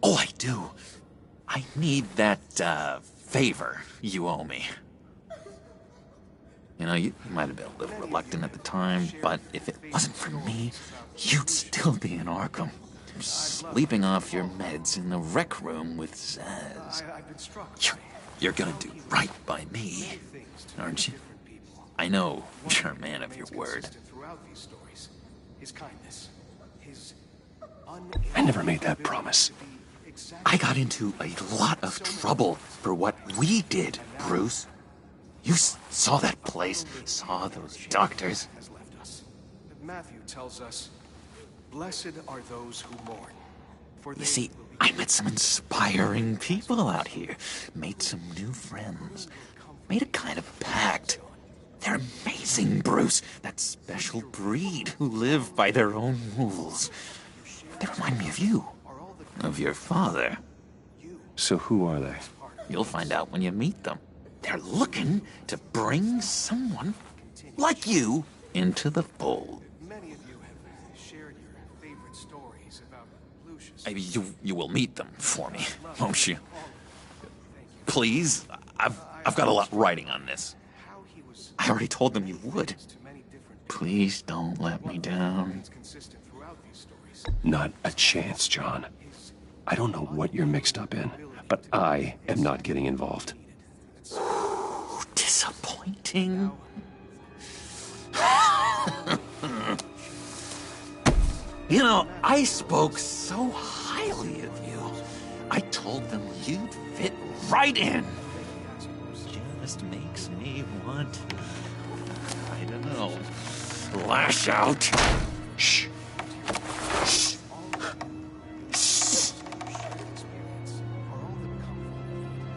Oh, I do. I need that, favor you owe me. You know, you might have been a little reluctant at the time, but if it wasn't for me, you'd still be in Arkham. Sleeping off your meds in the rec room with Zaz. You're gonna do right by me, aren't you? I know you're a man of your word. I never made that promise. I got into a lot of trouble for what we did, Bruce. You saw that place, saw those doctors. Matthew tells us, "Blessed are those who mourn." You see, I met some inspiring people out here. Made some new friends. Made a kind of pact. They're amazing, Bruce. That special breed who live by their own rules. They remind me of you. Of your father. So who are they? You'll find out when you meet them. They're looking to bring someone like you into the fold. Many of you have shared your favorite stories about Lucius. You will meet them for me, won't you? Please, I've got a lot writing on this. I already told them you would. Please don't let me down. Not a chance, John. I don't know what you're mixed up in, but I am not getting involved. Disappointing. You know, I spoke so highly of you. I told them you'd fit right in. Just makes me want, I don't know, lash out. Shh. Shh. Shh.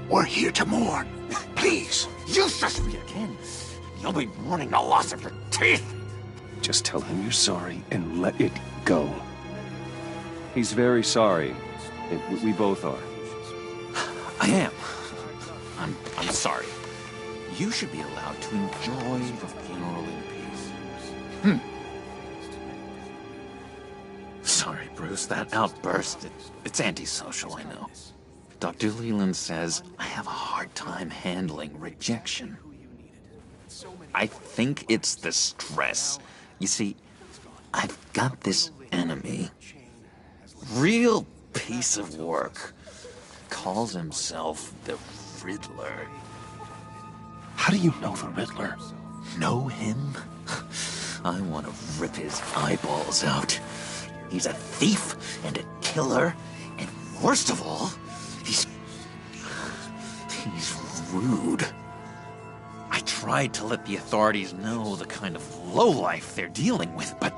We're here to mourn. Please. You shush me again. You'll be mourning the loss of your teeth. Just tell him you're sorry and let it go. He's very sorry. We both are. I am. I'm sorry. You should be allowed to enjoy the funeral in peace. Sorry, Bruce. That outburst, it's antisocial, I know. Dr. Leland says I have a hard time handling rejection. I think it's the stress. You see, I've got this enemy. Real piece of work. Calls himself the Riddler. How do you know the Riddler? Know him? I want to rip his eyeballs out. He's a thief and a killer, and worst of all, he's rude. I tried to let the authorities know the kind of lowlife they're dealing with, but...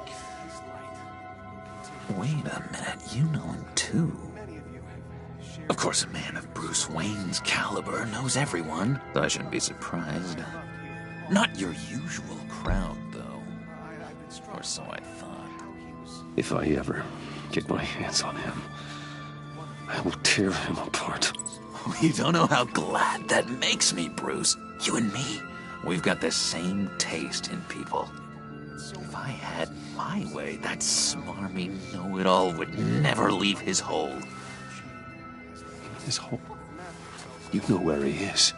Wait a minute, you know him too. Of course, a man of Bruce Wayne's caliber knows everyone, so I shouldn't be surprised. Not your usual crowd, though. Or so I thought. If I ever get my hands on him, I will tear him apart. You don't know how glad that makes me, Bruce. You and me, we've got the same taste in people. If I had my way, that smarmy know-it-all would never leave his hole. His hole? You know where he is.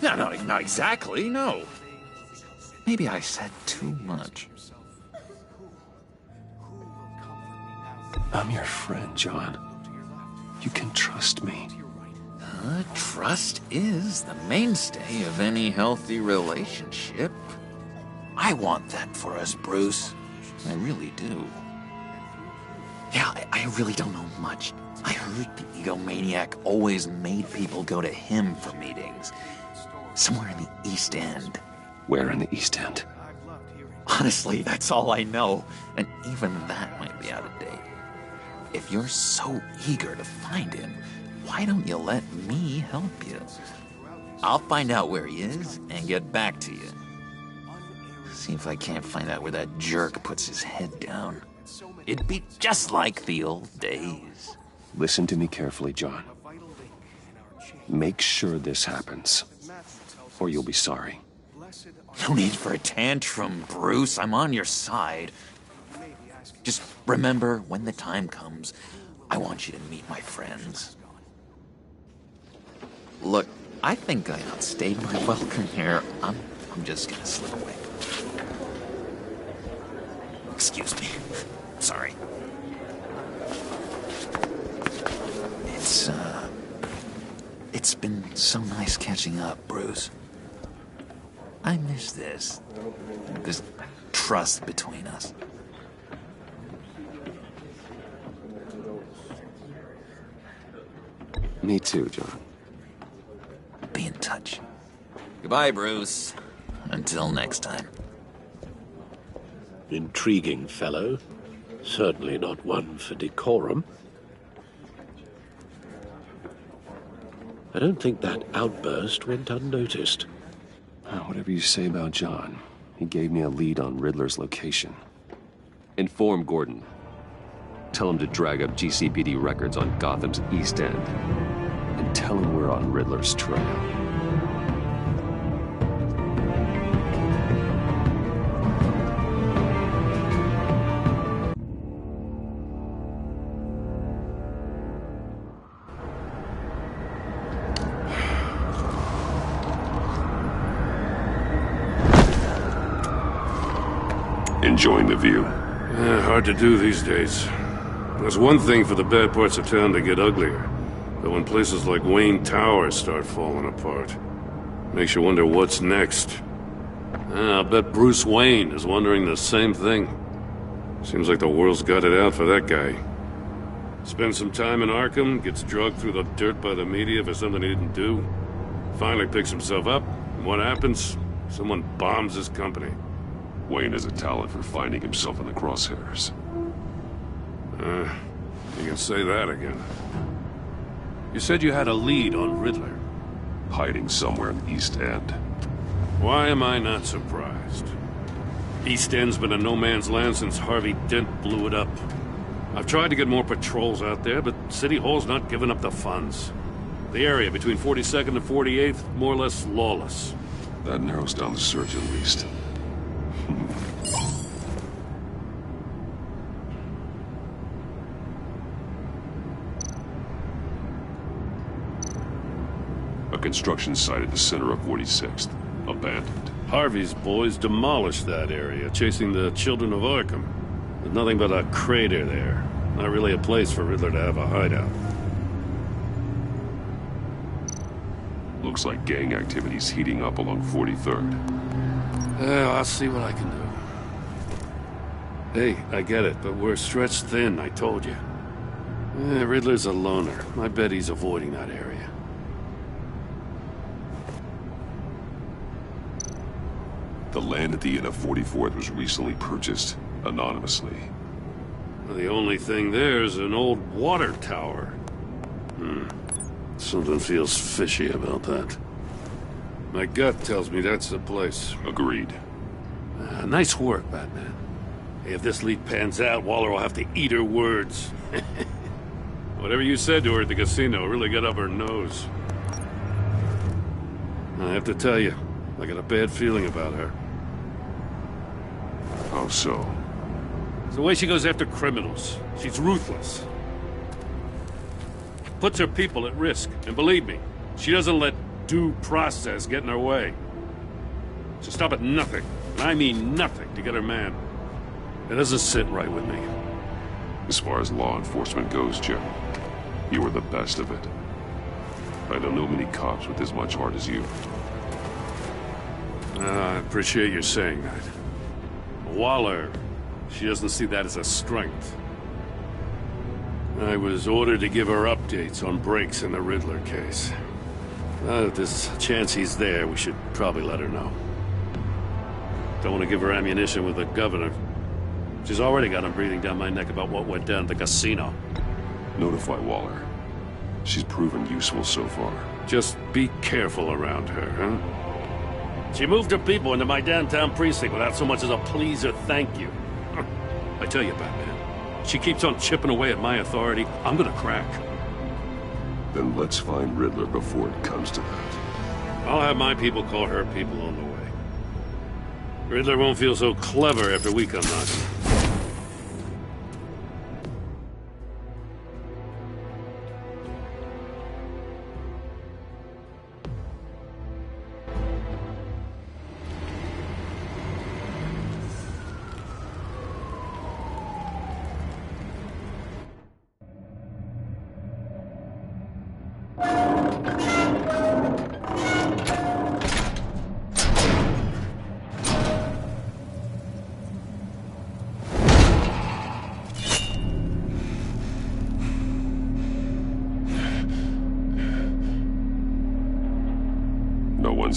No, not exactly, no. Maybe I said too much. I'm your friend, John. You can trust me. Trust is the mainstay of any healthy relationship. I want that for us, Bruce. I really do. Yeah, I really don't know much. I heard the egomaniac always made people go to him for meetings. Somewhere in the East End. Where in the East End? Honestly, that's all I know. And even that might be out of date. If you're so eager to find him, why don't you let me help you? I'll find out where he is and get back to you. See if I can't find out where that jerk puts his head down. It'd be just like the old days. Listen to me carefully, John. Make sure this happens, or you'll be sorry. No need for a tantrum, Bruce. I'm on your side. Just remember, when the time comes, I want you to meet my friends. Look, I think I outstayed my welcome here. I'm just gonna slip away. Excuse me. Sorry. It's been so nice catching up, Bruce. I miss this trust between us. Me too, John. Be in touch. Goodbye, Bruce. Until next time. Intriguing fellow. Certainly not one for decorum. I don't think that outburst went unnoticed. Whatever you say about John, he gave me a lead on Riddler's location. Inform Gordon. Tell him to drag up GCPD records on Gotham's East End. And tell him we're on Riddler's trail. Enjoying the view? Hard to do these days. There's one thing for the bad parts of town to get uglier. But when places like Wayne Tower start falling apart, makes you wonder what's next. I'll bet Bruce Wayne is wondering the same thing. Seems like the world's got it out for that guy. Spends some time in Arkham, gets drugged through the dirt by the media for something he didn't do. Finally picks himself up, and what happens? Someone bombs his company. Wayne has a talent for finding himself in the crosshairs. You can say that again. You said you had a lead on Riddler. Hiding somewhere in the East End. Why am I not surprised? East End's been a no-man's land since Harvey Dent blew it up. I've tried to get more patrols out there, but City Hall's not giving up the funds. The area between 42nd and 48th, more or less lawless. That narrows down the search at least. A construction site at the center of 46th. Abandoned. Harvey's boys demolished that area, chasing the children of Arkham. There's nothing but a crater there. Not really a place for Riddler to have a hideout. Looks like gang activity's heating up along 43rd. I'll see what I can do. Hey, I get it, but we're stretched thin, I told you. Riddler's a loner. I bet he's avoiding that area. The land at the end of 44th was recently purchased, anonymously. The only thing there is an old water tower. Something feels fishy about that. My gut tells me that's the place. Agreed. Nice work, Batman. Hey, if this lead pans out, Waller will have to eat her words. Whatever you said to her at the casino really got up her nose. I have to tell you, I got a bad feeling about her. How so? It's the way she goes after criminals. She's ruthless. Puts her people at risk. And believe me, she doesn't let due process get in her way. She'll stop at nothing, and I mean nothing, to get her man. It doesn't sit right with me. As far as law enforcement goes, Jim, you were the best of it. I don't know many cops with as much heart as you. I appreciate you saying that. Waller, she doesn't see that as a strength. I was ordered to give her updates on breaks in the Riddler case. If there's a chance he's there, we should probably let her know. Don't want to give her ammunition with the governor. She's already got him breathing down my neck about what went down at the casino. Notify Waller. She's proven useful so far. Just be careful around her, huh? She moved her people into my downtown precinct without so much as a please or thank you. I tell you, Batman, she keeps on chipping away at my authority, I'm gonna crack. Then let's find Riddler before it comes to that. I'll have my people call her people on the way. Riddler won't feel so clever after we come knocking.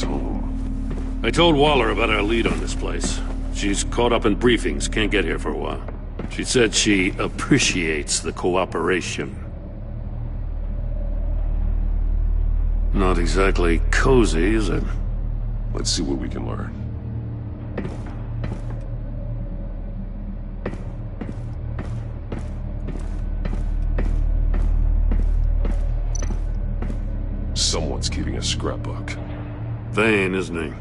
Home. I told Waller about our lead on this place. She's caught up in briefings, can't get here for a while. She said she appreciates the cooperation. Not exactly cozy, is it? Let's see what we can learn. Someone's keeping a scrapbook. Vain, isn't he?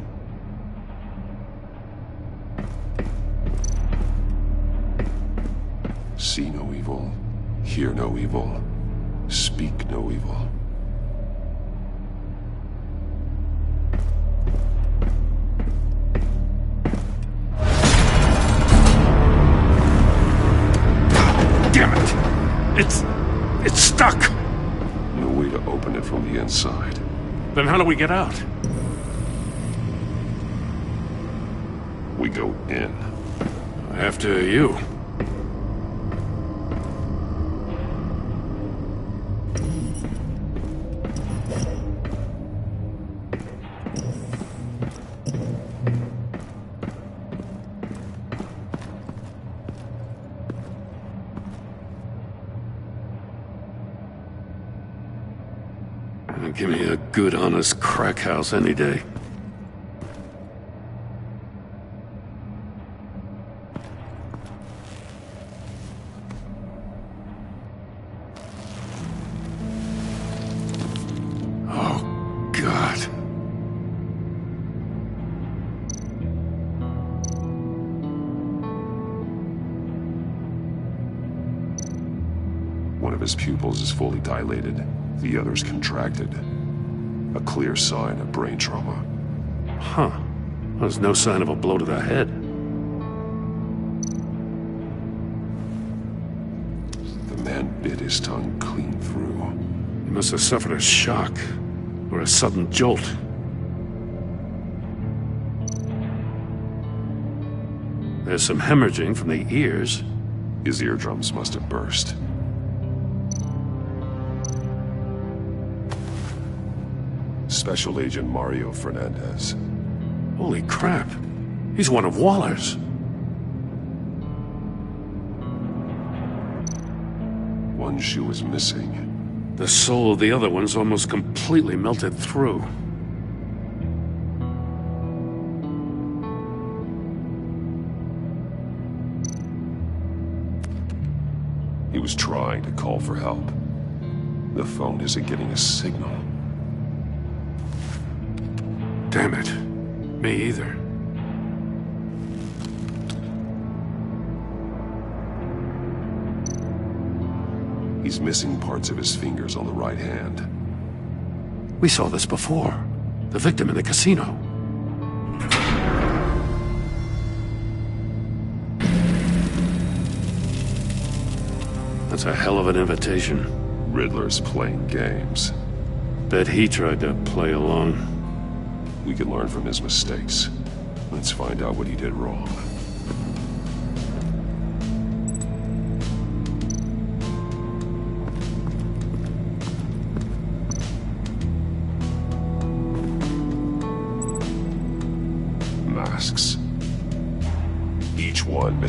See no evil, hear no evil, speak no evil. Damn it! It's stuck! No way to open it from the inside. Then how do we get out? We go in. After you. Give me a good, honest crack house any day. Oh, God. One of his pupils is fully dilated. The other's contracted. A clear sign of brain trauma. Huh. There's no sign of a blow to the head. The man bit his tongue clean through. He must have suffered a shock, or a sudden jolt. There's some hemorrhaging from the ears. His eardrums must have burst. Special Agent Mario Fernandez. Holy crap. He's one of Waller's. One shoe is missing. The sole of the other one's almost completely melted through. He was trying to call for help. The phone isn't getting a signal. Damn it. Me either. He's missing parts of his fingers on the right hand. We saw this before. The victim in the casino. That's a hell of an invitation. Riddler's playing games. Bet he tried to play along. We can learn from his mistakes. Let's find out what he did wrong.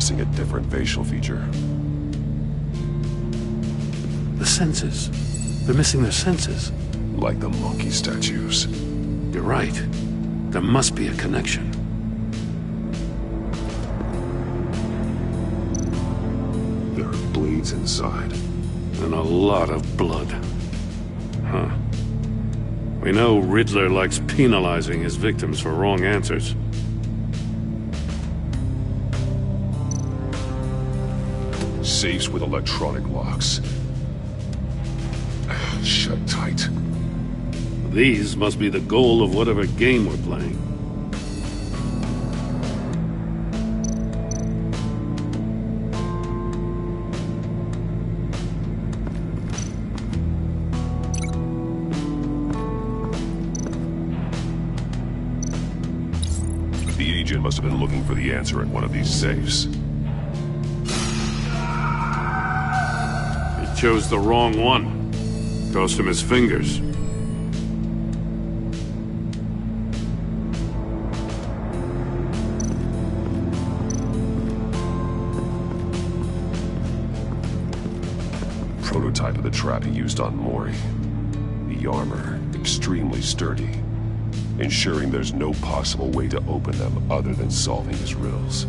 missing a different facial feature. The senses. They're missing their senses. Like the monkey statues. You're right. There must be a connection. There are bleeds inside. And a lot of blood. Huh. We know Riddler likes penalizing his victims for wrong answers. Safes with electronic locks. Shut tight. These must be the goal of whatever game we're playing. The agent must have been looking for the answer in one of these safes. He chose the wrong one. Cost him his fingers. Prototype of the trap he used on Mori. The armor, extremely sturdy, ensuring there's no possible way to open them other than solving his riddles.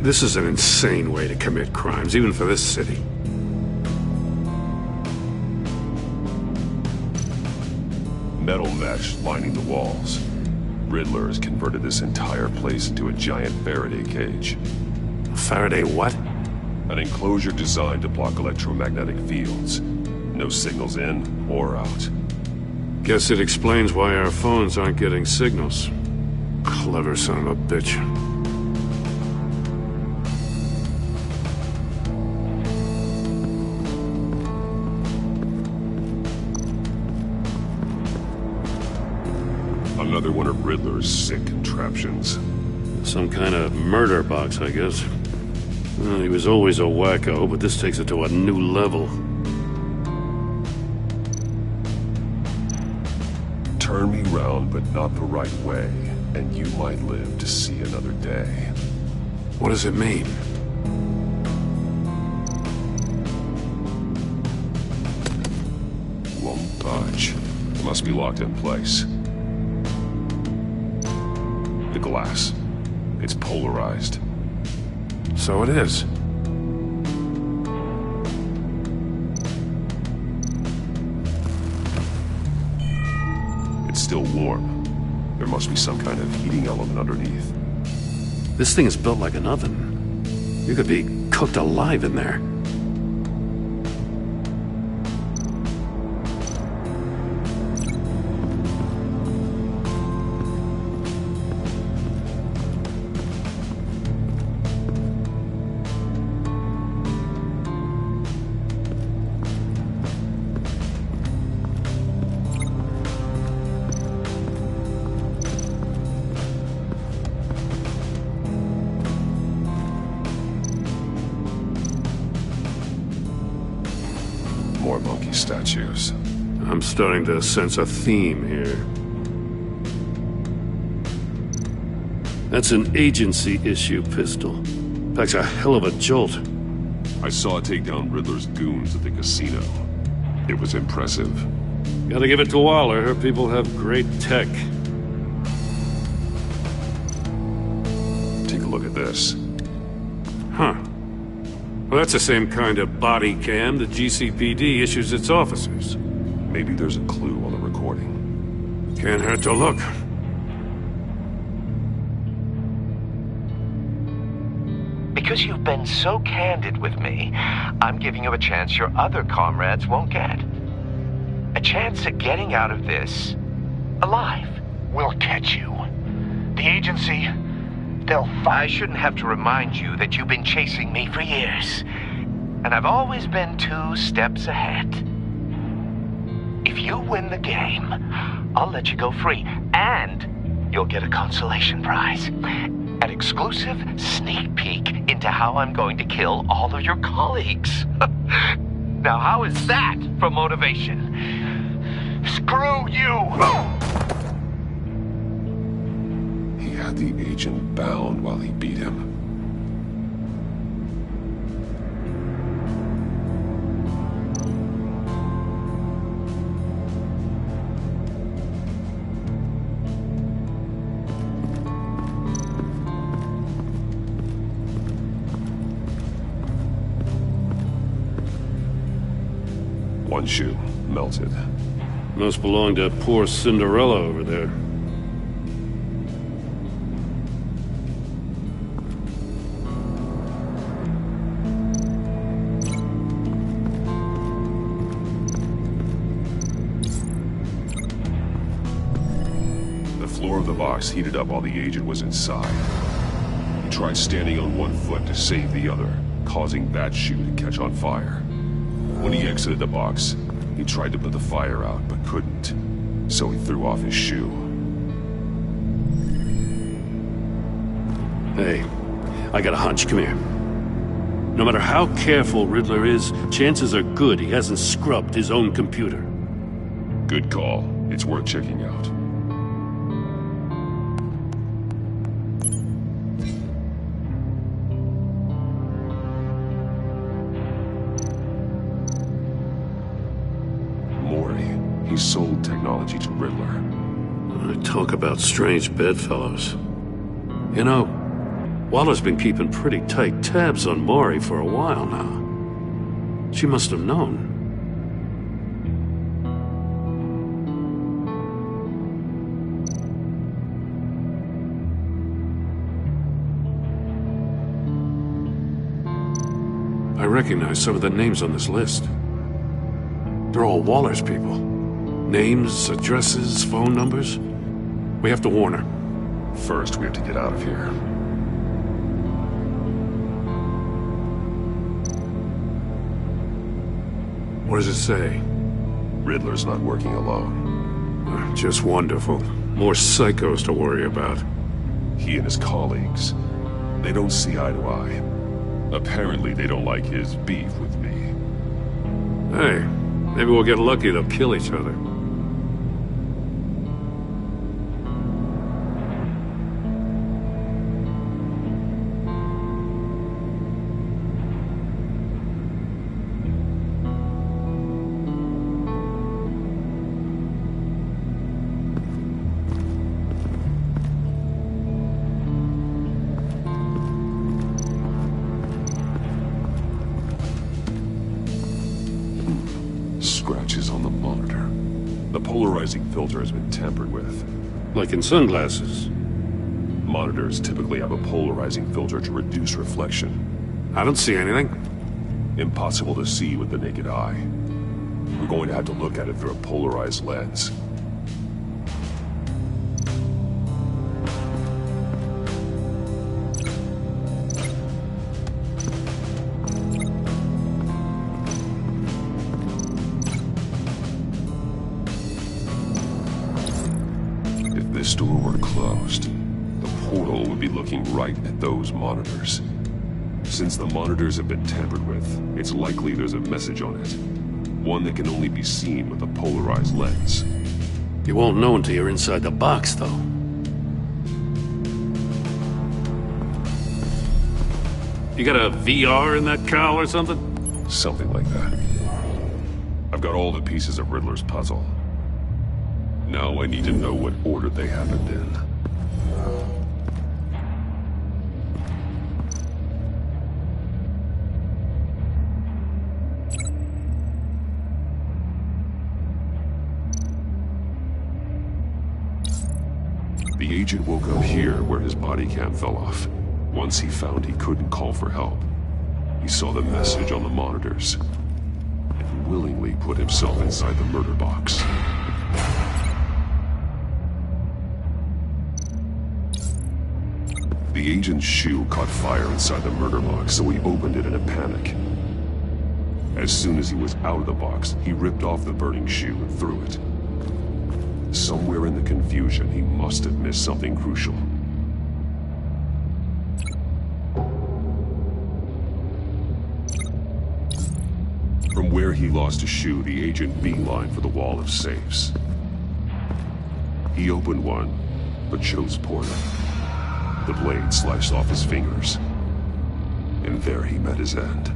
This is an insane way to commit crimes, even for this city. Metal mesh lining the walls. Riddler has converted this entire place into a giant Faraday cage. Faraday what? An enclosure designed to block electromagnetic fields. No signals in or out. Guess it explains why our phones aren't getting signals. Clever son of a bitch. Another one of Riddler's sick contraptions. Some kind of murder box, I guess. Well, he was always a wacko, but this takes it to a new level. Turn me round, but not the right way, and you might live to see another day. What does it mean? Won't budge. It must be locked in place. The glass. It's polarized. So it is. It's still warm. There must be some kind of heating element underneath. This thing is built like an oven. You could be cooked alive in there. More monkey statues. I'm starting to sense a theme here. That's an agency issue pistol. Packs a hell of a jolt. I saw it take down Riddler's goons at the casino. It was impressive. Gotta give it to Waller. Her people have great tech. Take a look at this. Huh. Well, that's the same kind of body cam the GCPD issues its officers. Maybe there's a clue on the recording. Can't hurt to look. Because you've been so candid with me, I'm giving you a chance your other comrades won't get. A chance at getting out of this alive. We'll catch you. The agency, they'll find... I shouldn't have to remind you that you've been chasing me for years. And I've always been 2 steps ahead. If you win the game, I'll let you go free. And you'll get a consolation prize. An exclusive sneak peek into how I'm going to kill all of your colleagues. Now, how is that for motivation? Screw you! He had the agent bound while he beat him. One shoe, melted. Must belong to poor Cinderella over there. The floor of the box heated up while the agent was inside. He tried standing on one foot to save the other, causing that shoe to catch on fire. When he exited the box, he tried to put the fire out, but couldn't. So he threw off his shoe. Hey, I got a hunch. Come here. No matter how careful Riddler is, chances are good he hasn't scrubbed his own computer. Good call. It's worth checking out. He sold technology to Riddler. Talk about strange bedfellows. You know, Waller's been keeping pretty tight tabs on Maury for a while now. She must have known. I recognize some of the names on this list. They're all Waller's people. Names, addresses, phone numbers. We have to warn her. First, we have to get out of here. What does it say? Riddler's not working alone. Just wonderful. More psychos to worry about. He and his colleagues, they don't see eye to eye. Apparently, they don't like his beef with me. Hey, maybe we'll get lucky to kill each other. Scratches on the monitor. The polarizing filter has been tampered with. Like in sunglasses. Monitors typically have a polarizing filter to reduce reflection. I don't see anything. Impossible to see with the naked eye. We're going to have to look at it through a polarized lens. This door were closed, the portal would be looking right at those monitors. Since the monitors have been tampered with, it's likely there's a message on it. One that can only be seen with a polarized lens. You won't know until you're inside the box, though. You got a VR in that cowl or something? Something like that. I've got all the pieces of Riddler's puzzle. Now I need to know what order they happened in. The agent woke up here where his body cam fell off. Once he found he couldn't call for help, he saw the message on the monitors and willingly put himself inside the murder box. The agent's shoe caught fire inside the murder box, so he opened it in a panic. As soon as he was out of the box, he ripped off the burning shoe and threw it. Somewhere in the confusion, he must have missed something crucial. From where he lost a shoe, the agent beelined for the wall of safes. He opened one, but chose poorly. The blade sliced off his fingers, and there he met his end.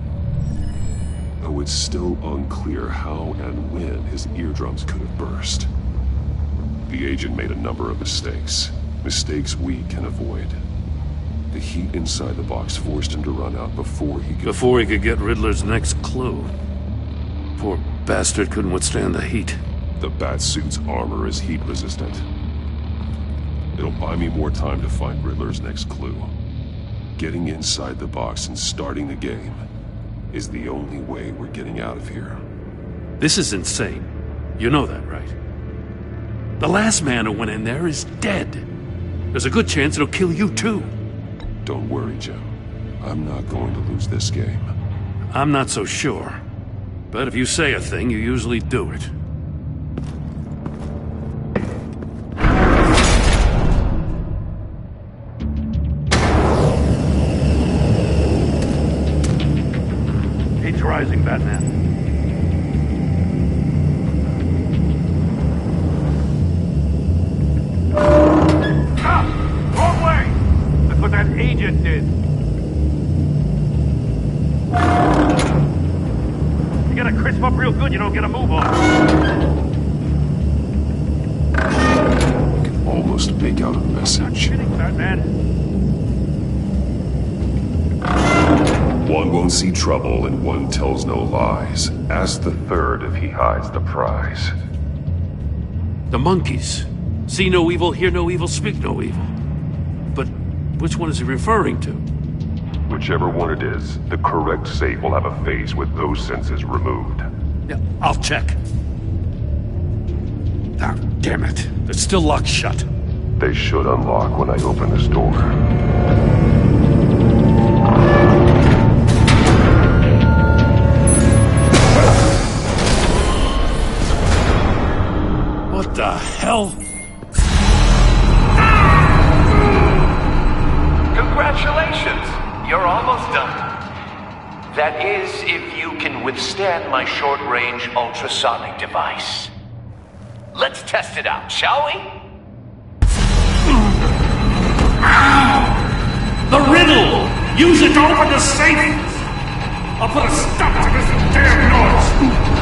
Though it's still unclear how and when his eardrums could have burst. The agent made a number of mistakes. Mistakes we can avoid. The heat inside the box forced him to run out before he could... Before he could get Riddler's next clue. Poor bastard couldn't withstand the heat. The Batsuit's armor is heat resistant. It'll buy me more time to find Riddler's next clue. Getting inside the box and starting the game is the only way we're getting out of here. This is insane. You know that, right? The last man who went in there is dead. There's a good chance it'll kill you too. Don't worry, Joe. I'm not going to lose this game. I'm not so sure. But if you say a thing, you usually do it. Heat's rising, Batman. Wrong way! That's what that agent did. You gotta crisp up real good, you don't get a move on. I can almost make out a message. Batman. One won't see trouble and one tells no lies. Ask the third if he hides the prize. The monkeys. See no evil, hear no evil, speak no evil. But which one is he referring to? Whichever one it is, the correct safe will have a face with those senses removed. Yeah, I'll check. Oh, damn it. It's still locked shut. They should unlock when I open this door. What the hell? Congratulations! You're almost done. That is, if you can withstand my short-range ultrasonic device. Let's test it out, shall we? The riddle! Use it to open the safe! I'll put a stop to this damn noise!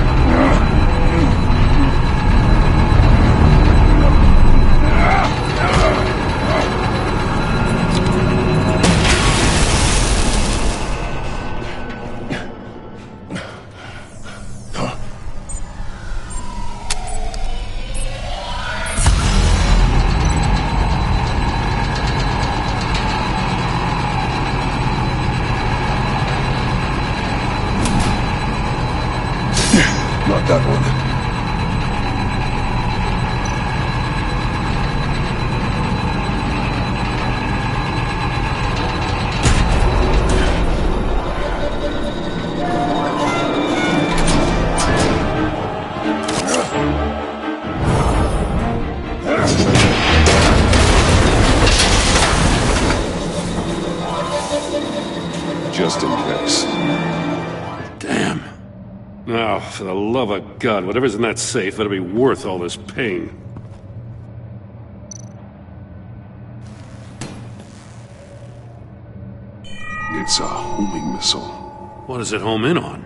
Not that one. Just in case. Damn. Now, for the love of God, whatever's in that safe better be worth all this pain. It's a homing missile. What does it home in on?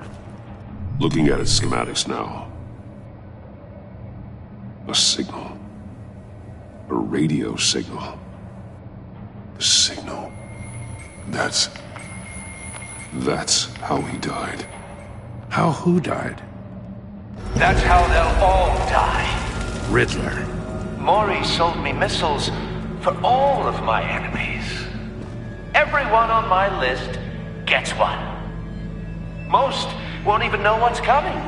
Looking at its schematics now. A signal. A radio signal. The signal. That's how he died. How who died? That's how they'll all die. Riddler. Maury sold me missiles for all of my enemies. Everyone on my list gets one. Most won't even know what's coming.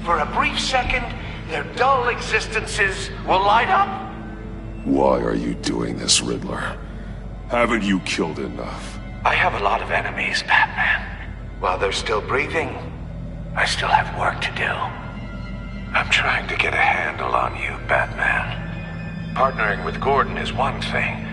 For a brief second, their dull existences will light up. Why are you doing this, Riddler? Haven't you killed enough? I have a lot of enemies, Batman. While they're still breathing, I still have work to do. I'm trying to get a handle on you, Batman. Partnering with Gordon is one thing.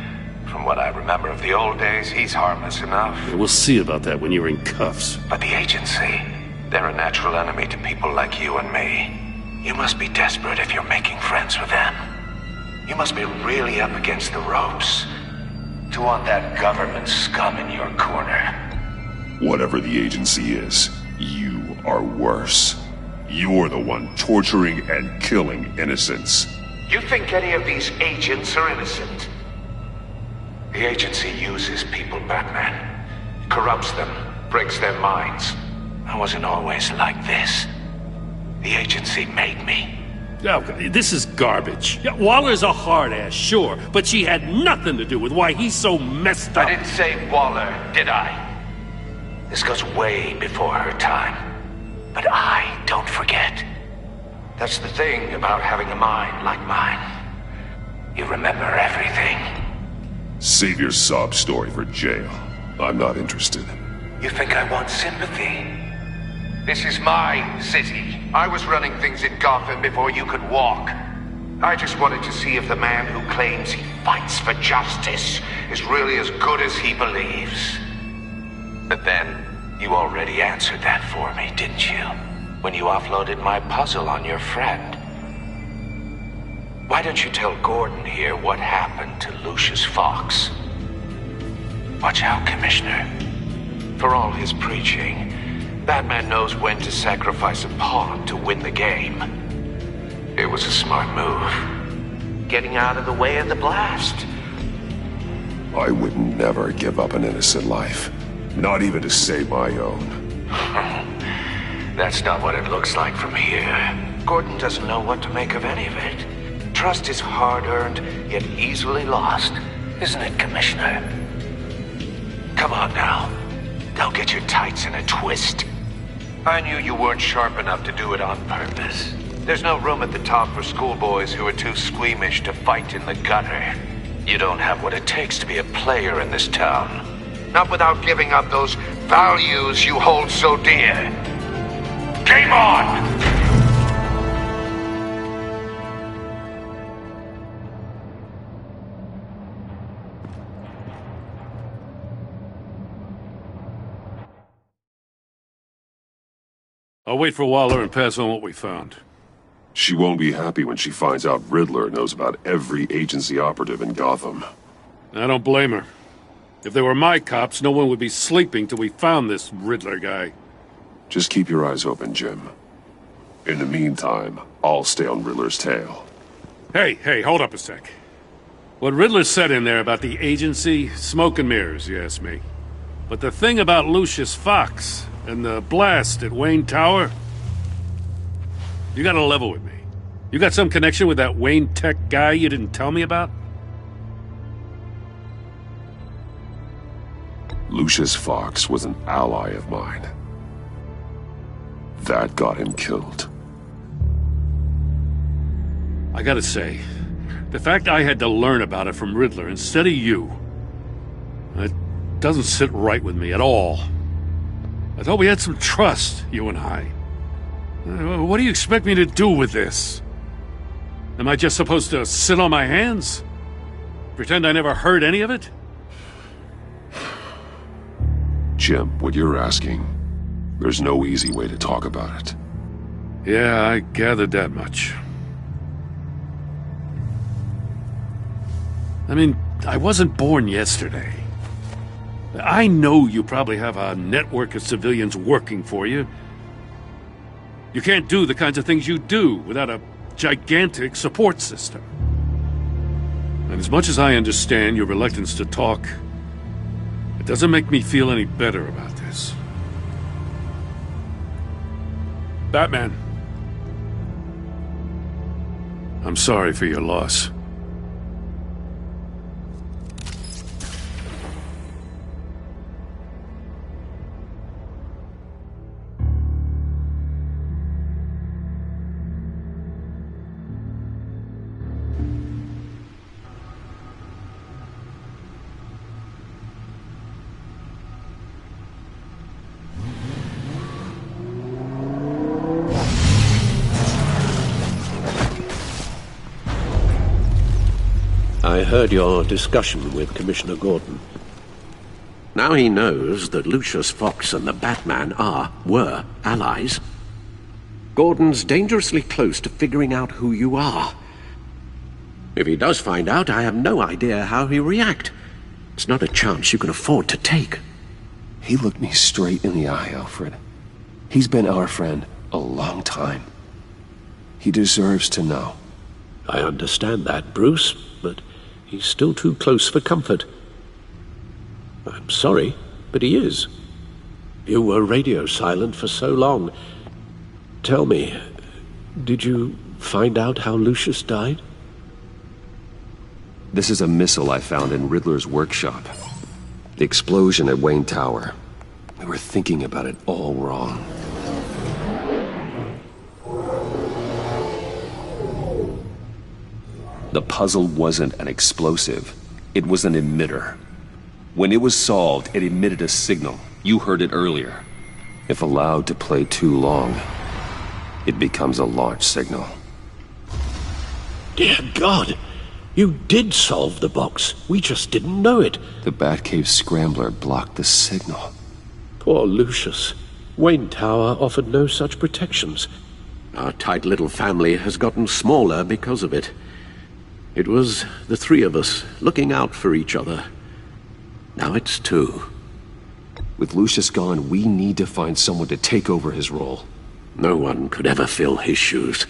From what I remember of the old days, he's harmless enough. We'll see about that when you're in cuffs. But the agency, they're a natural enemy to people like you and me. You must be desperate if you're making friends with them. You must be really up against the ropes to want that government scum in your corner. Whatever the agency is, you are worse. You're the one torturing and killing innocents. You think any of these agents are innocent? The agency uses people, Batman. Corrupts them, breaks their minds. I wasn't always like this. The agency made me. Oh, this is garbage. Yeah, Waller's a hard-ass, sure, but she had nothing to do with why he's so messed up. I didn't say Waller, did I? This goes way before her time. But I don't forget. That's the thing about having a mind like mine. You remember everything. Save your sob story for jail. I'm not interested. You think I want sympathy? This is my city. I was running things in Gotham before you could walk. I just wanted to see if the man who claims he fights for justice is really as good as he believes. But then, you already answered that for me, didn't you? When you offloaded my puzzle on your friend. Why don't you tell Gordon here what happened to Lucius Fox? Watch out, Commissioner. For all his preaching, Batman knows when to sacrifice a pawn to win the game. It was a smart move. Getting out of the way of the blast. I would never give up an innocent life. Not even to save my own. That's not what it looks like from here. Gordon doesn't know what to make of any of it. Trust is hard-earned, yet easily lost. Isn't it, Commissioner? Come on now. Don't get your tights in a twist. I knew you weren't sharp enough to do it on purpose. There's no room at the top for schoolboys who are too squeamish to fight in the gutter. You don't have what it takes to be a player in this town. Not without giving up those values you hold so dear. Game on! I'll wait for Waller and pass on what we found. She won't be happy when she finds out Riddler knows about every agency operative in Gotham. I don't blame her. If they were my cops, no one would be sleeping till we found this Riddler guy. Just keep your eyes open, Jim. In the meantime, I'll stay on Riddler's tail. Hey, hold up a sec. What Riddler said in there about the agency, smoke and mirrors, you ask me. But the thing about Lucius Fox and the blast at Wayne Tower, you gotta level with me. You got some connection with that Wayne Tech guy you didn't tell me about? Lucius Fox was an ally of mine. That got him killed. I gotta say, the fact I had to learn about it from Riddler instead of you, it doesn't sit right with me at all. I thought we had some trust, you and I. What do you expect me to do with this? Am I just supposed to sit on my hands? Pretend I never heard any of it? Jim, what you're asking, there's no easy way to talk about it. Yeah, I gathered that much. I mean, I wasn't born yesterday. I know you probably have a network of civilians working for you. You can't do the kinds of things you do without a gigantic support system. And as much as I understand your reluctance to talk, it doesn't make me feel any better about this. Batman. I'm sorry for your loss. I heard your discussion with Commissioner Gordon. Now he knows that Lucius Fox and the Batman were allies. Gordon's dangerously close to figuring out who you are. If he does find out, I have no idea how he'll react. It's not a chance you can afford to take. He looked me straight in the eye, Alfred. He's been our friend a long time. He deserves to know. I understand that, Bruce, but he's still too close for comfort. I'm sorry, but he is. You were radio silent for so long. Tell me, Did you find out how Lucius died? This is a missile I found in Riddler's workshop. The explosion at Wayne Tower. We were thinking about it all wrong. The puzzle wasn't an explosive. It was an emitter. When it was solved, it emitted a signal. You heard it earlier. If allowed to play too long, it becomes a launch signal. Dear God! You did solve the box. We just didn't know it. The Batcave Scrambler blocked the signal. Poor Lucius. Wayne Tower offered no such protections. Our tight little family has gotten smaller because of it. It was the three of us looking out for each other. Now it's two. With Lucius gone, we need to find someone to take over his role. No one could ever fill his shoes.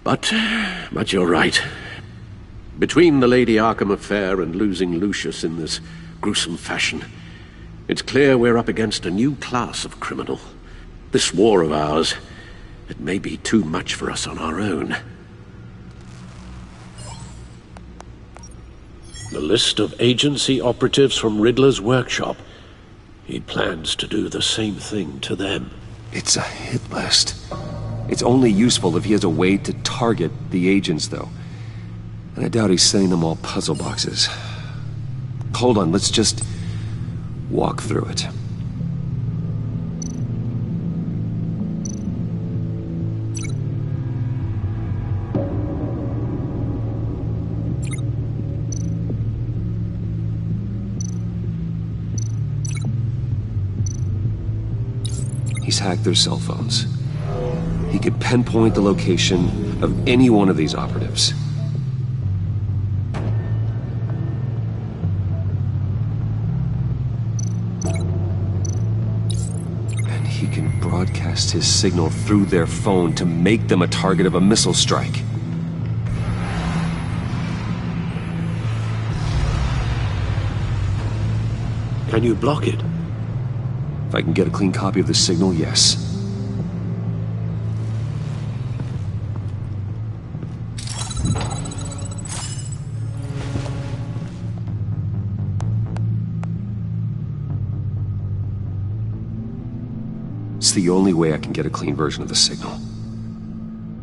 But you're right. Between the Lady Arkham affair and losing Lucius in this gruesome fashion, it's clear we're up against a new class of criminal. This war of ours, it may be too much for us on our own. The list of agency operatives from Riddler's workshop. He plans to do the same thing to them. It's a hit list. It's only useful if he has a way to target the agents, though. And I doubt he's sending them all puzzle boxes. Hold on, let's just walk through it. He's hacked their cell phones. He could pinpoint the location of any one of these operatives. And he can broadcast his signal through their phone to make them a target of a missile strike. Can you block it? If I can get a clean copy of the signal, yes. It's the only way I can get a clean version of the signal.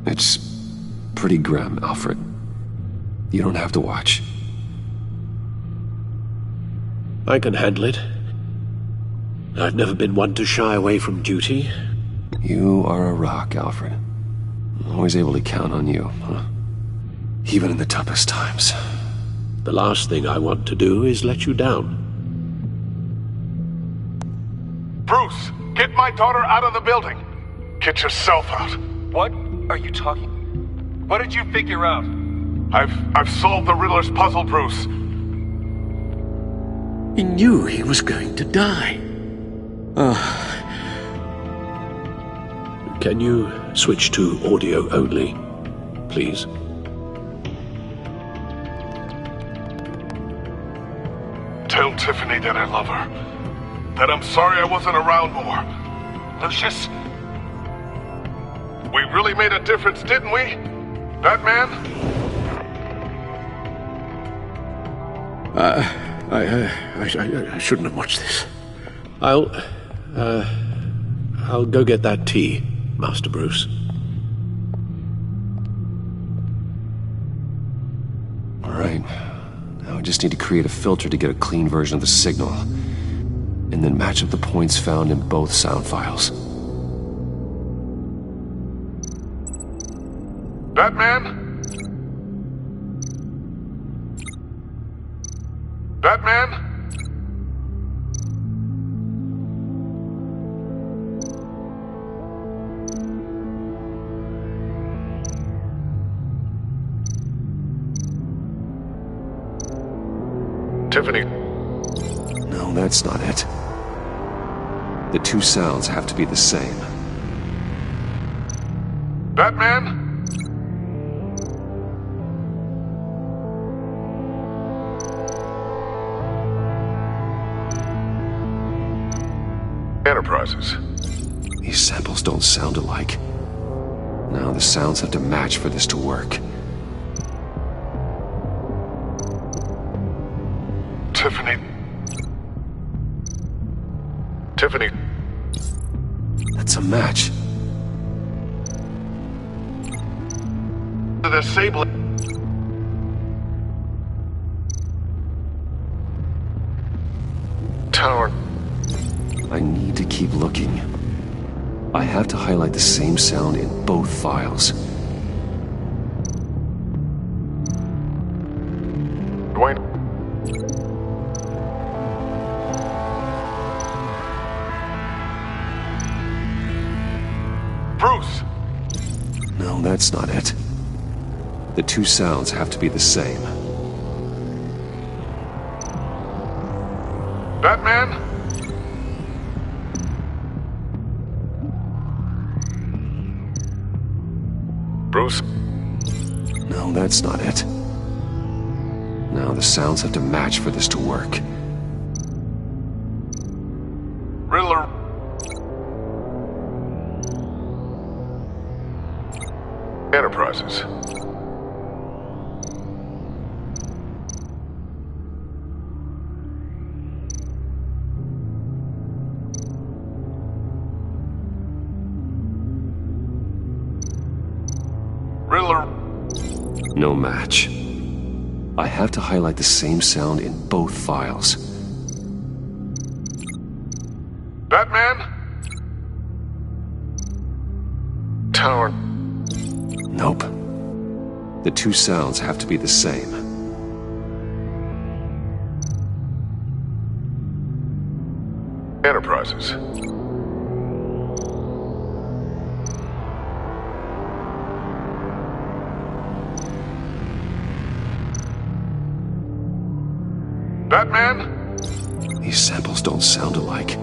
It's pretty grim, Alfred. You don't have to watch. I can handle it. I've never been one to shy away from duty. You are a rock, Alfred. I'm always able to count on you, huh? Even in the toughest times. The last thing I want to do is let you down. Bruce, get my daughter out of the building. Get yourself out. What are you talking? What did you figure out? I've solved the Riddler's puzzle, Bruce. He knew he was going to die. Can you switch to audio only, please? Tell Tiffany that I love her. That I'm sorry I wasn't around more. Lucius? We really made a difference, didn't we? Batman? I shouldn't have watched this. I'll go get that tea, Master Bruce. All right. Now I just need to create a filter to get a clean version of the signal. And then match up the points found in both sound files. Batman? Batman? Tiffany. No, that's not it. The two sounds have to be the same. Batman? Enterprises. These samples don't sound alike. Now the sounds have to match for this to work. Tiffany. Tiffany. That's a match. The disabling. Tower. I need to keep looking. I have to highlight the same sound in both files. Dwayne. Bruce! No, that's not it. The two sounds have to be the same. Batman? Bruce? No, that's not it. Now the sounds have to match for this to work. Riddler. Enterprises. Riddler. No match. I have to highlight the same sound in both files. Batman? Tower. Nope. The two sounds have to be the same. Enterprises. Batman? These samples don't sound alike.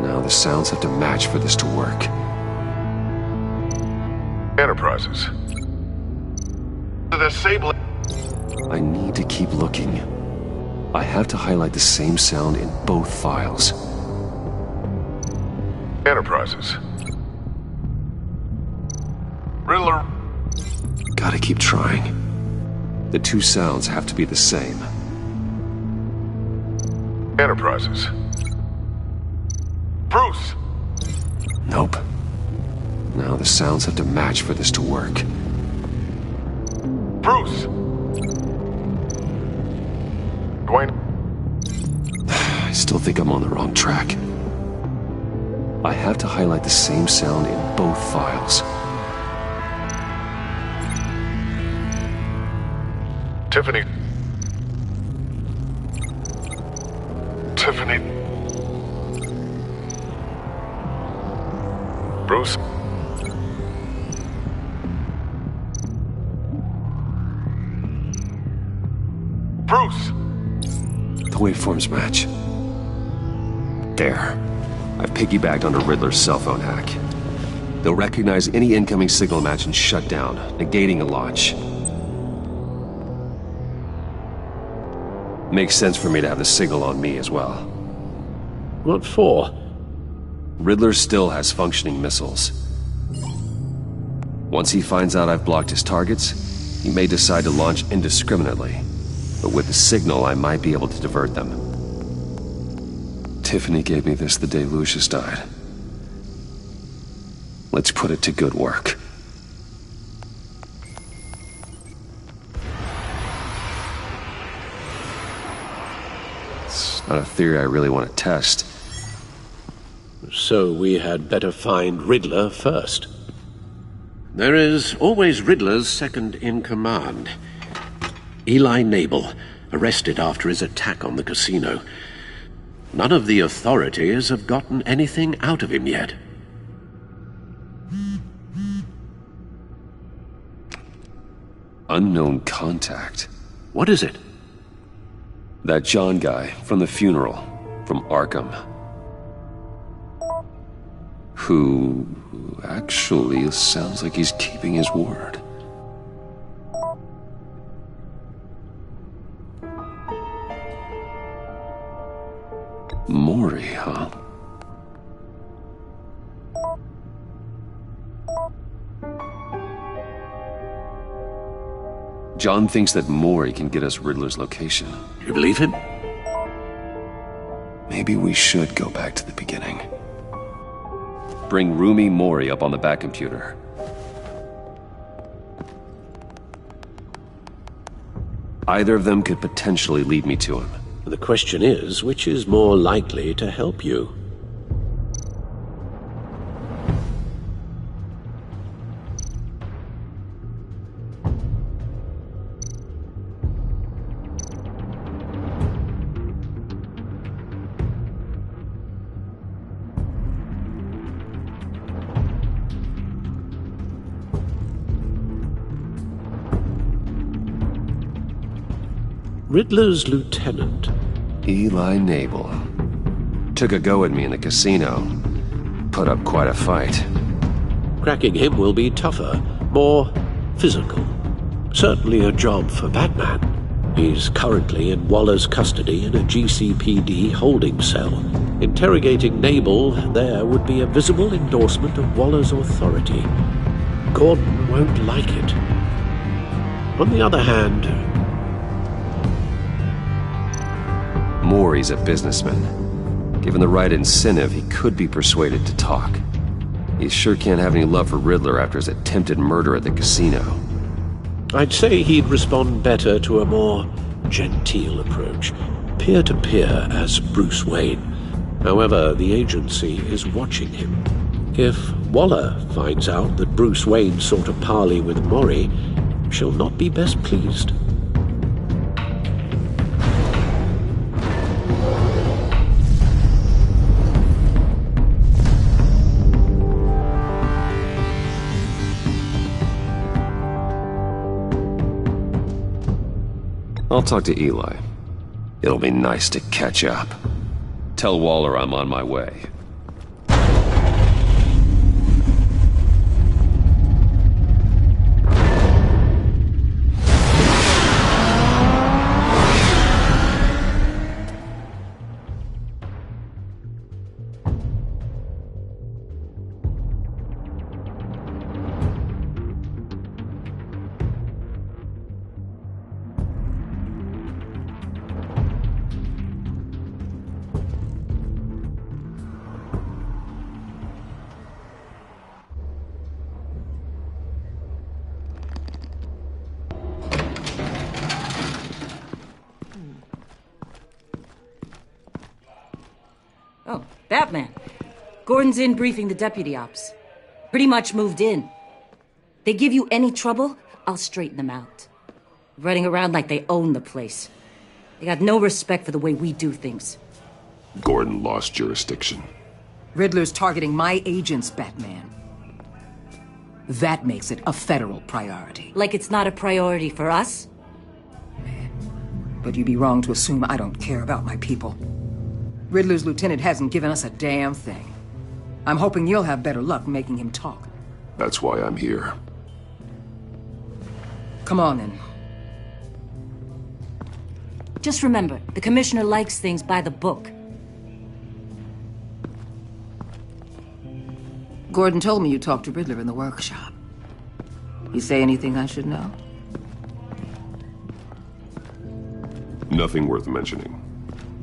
Now the sounds have to match for this to work. Enterprises. The disabling. I need to keep looking. I have to highlight the same sound in both files. Enterprises. Riddler. Gotta keep trying. The two sounds have to be the same. Enterprises. Bruce! Nope. Now the sounds have to match for this to work. Bruce! Dwayne. I still think I'm on the wrong track. I have to highlight the same sound in both files. Tiffany. Tiffany. Bruce. Bruce! The waveforms match. There. I've piggybacked onto Riddler's cell phone hack. They'll recognize any incoming signal match and shut down, negating a launch. Makes sense for me to have the signal on me as well. What for? Riddler still has functioning missiles. Once he finds out I've blocked his targets, he may decide to launch indiscriminately. But with the signal, I might be able to divert them. Tiffany gave me this the day Lucius died. Let's put it to good work. It's not a theory I really want to test. So we had better find Riddler first. There is always Riddler's second-in-command. Eli Nabel, arrested after his attack on the casino. None of the authorities have gotten anything out of him yet. Unknown contact. What is it? That John guy from the funeral, from Arkham. Who actually sounds like he's keeping his word. Mori, huh? John thinks that Maury can get us Riddler's location. You believe him? Maybe we should go back to the beginning. Bring Rumi Maury up on the back computer. Either of them could potentially lead me to him. The question is, which is more likely to help you? Riddler's lieutenant. Eli Nabel. Took a go at me in the casino. Put up quite a fight. Cracking him will be tougher, more physical. Certainly a job for Batman. He's currently in Waller's custody in a GCPD holding cell. Interrogating Nabel there would be a visible endorsement of Waller's authority. Gordon won't like it. On the other hand, Maury's a businessman. Given the right incentive, he could be persuaded to talk. He sure can't have any love for Riddler after his attempted murder at the casino. I'd say he'd respond better to a more genteel approach, peer-to-peer as Bruce Wayne. However, the agency is watching him. If Waller finds out that Bruce Wayne sought a parley with Maury, she'll not be best pleased. I'll talk to Eli. It'll be nice to catch up. Tell Waller I'm on my way. Oh, Batman. Gordon's in briefing the deputy ops. Pretty much moved in. They give you any trouble, I'll straighten them out. Running around like they own the place. They got no respect for the way we do things. Gordon lost jurisdiction. Riddler's targeting my agents, Batman. That makes it a federal priority. Like it's not a priority for us? But you'd be wrong to assume I don't care about my people. Riddler's lieutenant hasn't given us a damn thing. I'm hoping you'll have better luck making him talk. That's why I'm here. Come on, then. Just remember, the commissioner likes things by the book. Gordon told me you talked to Riddler in the workshop. You say anything I should know? Nothing worth mentioning.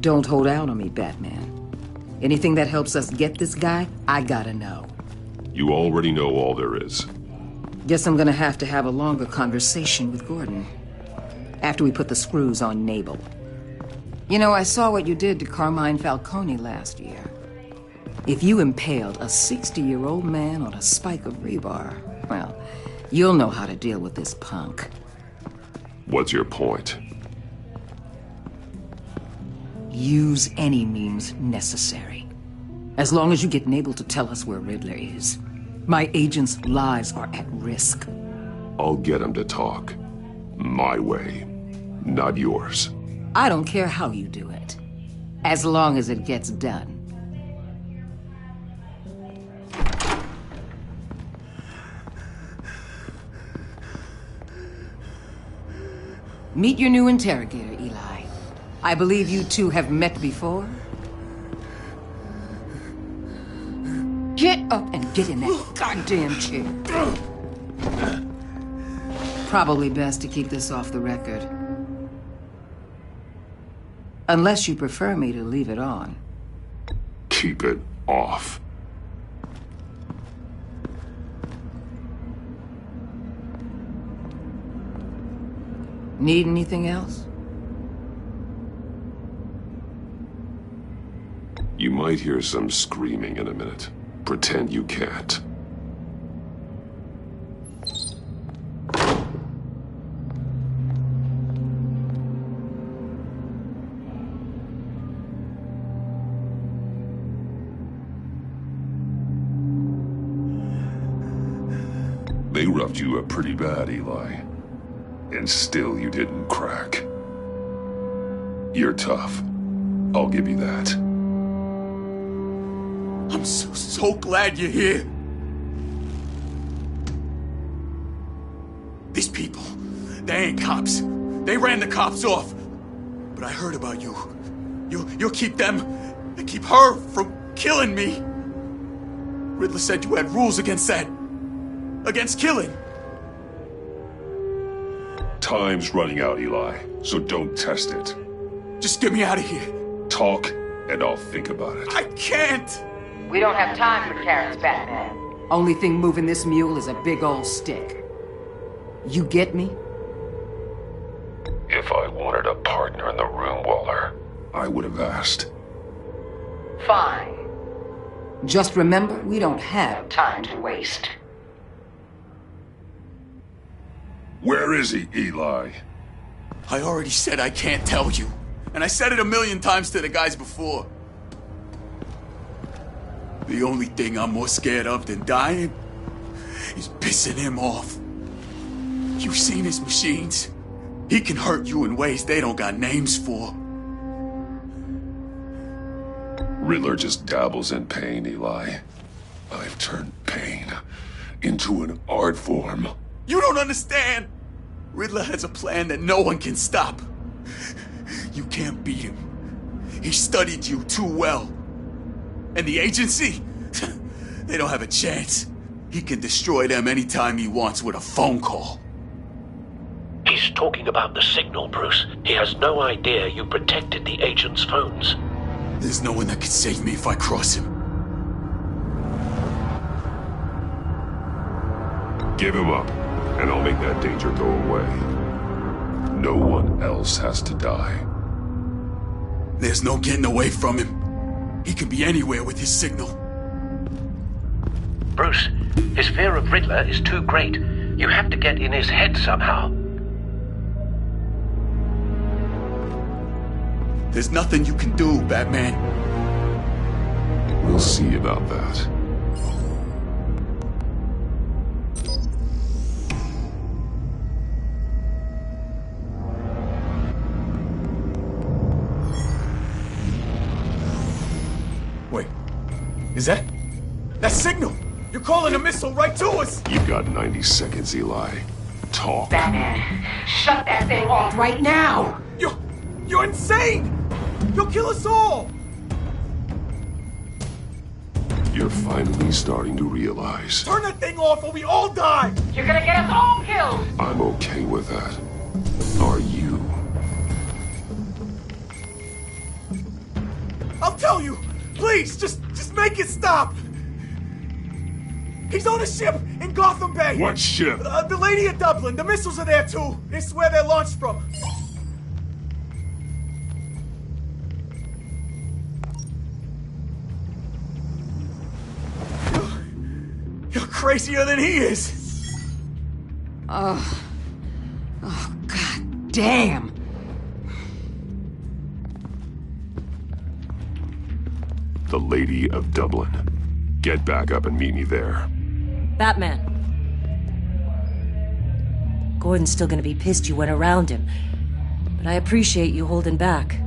Don't hold out on me, Batman. Anything that helps us get this guy, I gotta know. You already know all there is. Guess I'm gonna have to have a longer conversation with Gordon. After we put the screws on Nabel. You know, I saw what you did to Carmine Falcone last year. If you impaled a 60-year-old man on a spike of rebar, well, you'll know how to deal with this punk. What's your point? Use any means necessary. As long as you get Nabel to tell us where Riddler is. My agents' lives are at risk. I'll get him to talk. My way, not yours. I don't care how you do it. As long as it gets done. Meet your new interrogator, Eli. I believe you two have met before. Get up and get in that goddamn chair. Probably best to keep this off the record. Unless you prefer me to leave it on. Keep it off. Need anything else? You might hear some screaming in a minute. Pretend you can't. They roughed you up pretty bad, Eli. And still you didn't crack. You're tough. I'll give you that. I'm so glad you're here. These people, they ain't cops. They ran the cops off. But I heard about you. You'll keep them, and keep her from killing me. Riddler said you had rules against that. Against killing. Time's running out, Eli, so don't test it. Just get me out of here. Talk, and I'll think about it. I can't! We don't have time for carrots, Batman. Only thing moving this mule is a big old stick. You get me? If I wanted a partner in the room, Waller, I would have asked. Fine. Just remember, we don't have time to waste. Where is he, Eli? I already said I can't tell you. And I said it 1,000,000 times to the guys before. The only thing I'm more scared of than dying is pissing him off. You've seen his machines. He can hurt you in ways they don't got names for. Riddler just dabbles in pain, Eli. I've turned pain into an art form. You don't understand! Riddler has a plan that no one can stop. You can't beat him. He studied you too well. And the agency? They don't have a chance. He can destroy them anytime he wants with a phone call. He's talking about the signal, Bruce. He has no idea you protected the agent's phones. There's no one that can save me if I cross him. Give him up, and I'll make that danger go away. No one else has to die. There's no getting away from him. He can be anywhere with his signal. Bruce, his fear of Riddler is too great. You have to get in his head somehow. There's nothing you can do, Batman. We'll see about that. Wait, is that signal? You're calling a missile right to us! You've got 90 seconds, Eli. Talk. Batman, shut that thing off right now! You're insane! You'll kill us all! You're finally starting to realize. Turn that thing off or we all die! You're gonna get us all killed! I'm okay with that. Are you? I'll tell you! Please, just make it stop! He's on a ship in Gotham Bay! What ship? The Lady of Dublin. The missiles are there too. It's where they're launched from. You're crazier than he is. Oh, God damn. The Lady of Dublin. Get back up and meet me there. Batman. Gordon's still gonna be pissed you went around him. But I appreciate you holding back.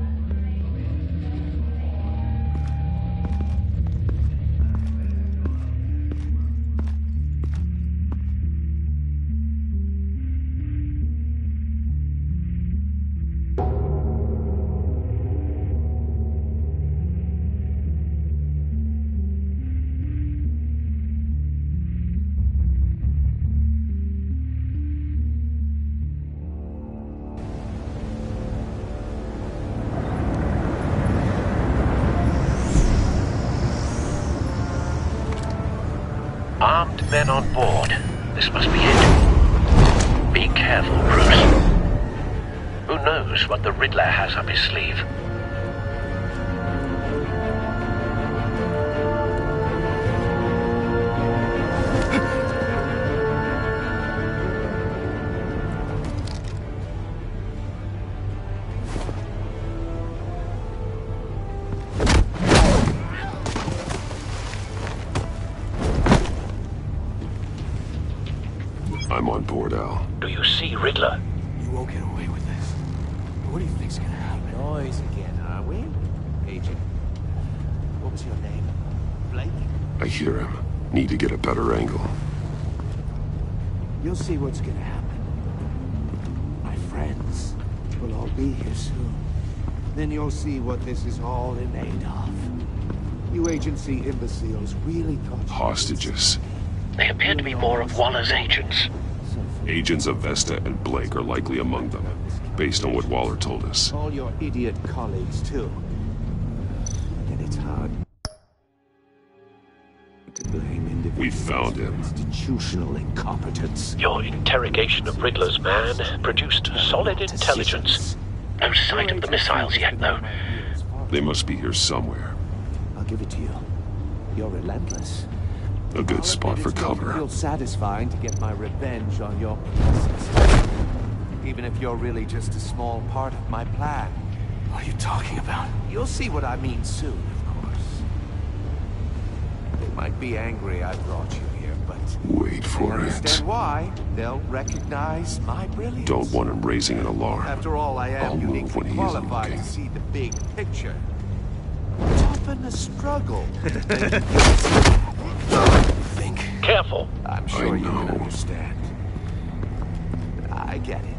men on board. This must be it. Be careful, Bruce. Who knows what the Riddler has up his sleeve? I'm on board, Al. Do you see Riddler? You won't get away with this. What do you think's gonna happen? Noise again, are we? Agent, what was your name? Blake? I hear him. Need to get a better angle. You'll see what's gonna happen. My friends will all be here soon. Then you'll see what this is all in aid of. You agency imbeciles really thought... Hostages. They appear to be more of Waller's agents. Agents of Vesta and Blake are likely among them, based on what Waller told us. All your idiot colleagues, too. And it's hard to blame individuals. We found him. Institutional incompetence. Your interrogation of Riddler's man produced solid intelligence. No sight of the missiles yet, though. They must be here somewhere. I'll give it to you. You're relentless. A good spot for cover. It feels satisfying to get my revenge on your presence. Even if you're really just a small part of my plan. What are you talking about? You'll see what I mean soon, of course. They might be angry I brought you here, but... Wait for it. Understand why? They'll recognize my brilliance. Don't want him raising an alarm. After all, I am I'll move uniquely when he qualified isn't to see the big picture. It's often a struggle. Careful. I'm sure you can understand. I get it.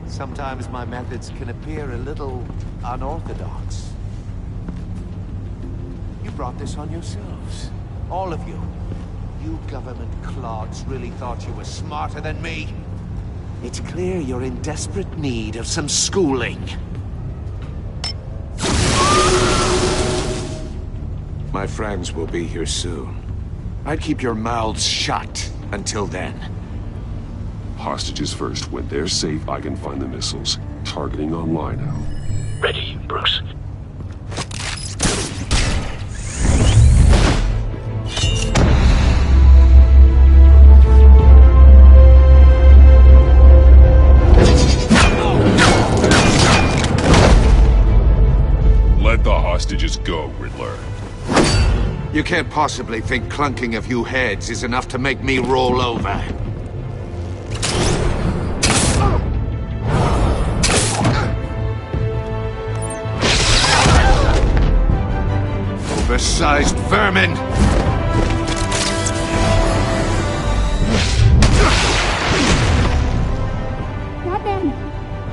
Sometimes my methods can appear a little unorthodox. You brought this on yourselves. All of you. You government clods really thought you were smarter than me. It's clear you're in desperate need of some schooling. My friends will be here soon. I'd keep your mouths shut until then. Hostages first. When they're safe, I can find the missiles. Targeting online now. Ready, Bruce. Let the hostages go, Riddler. You can't possibly think clunking a few heads is enough to make me roll over. Oversized vermin!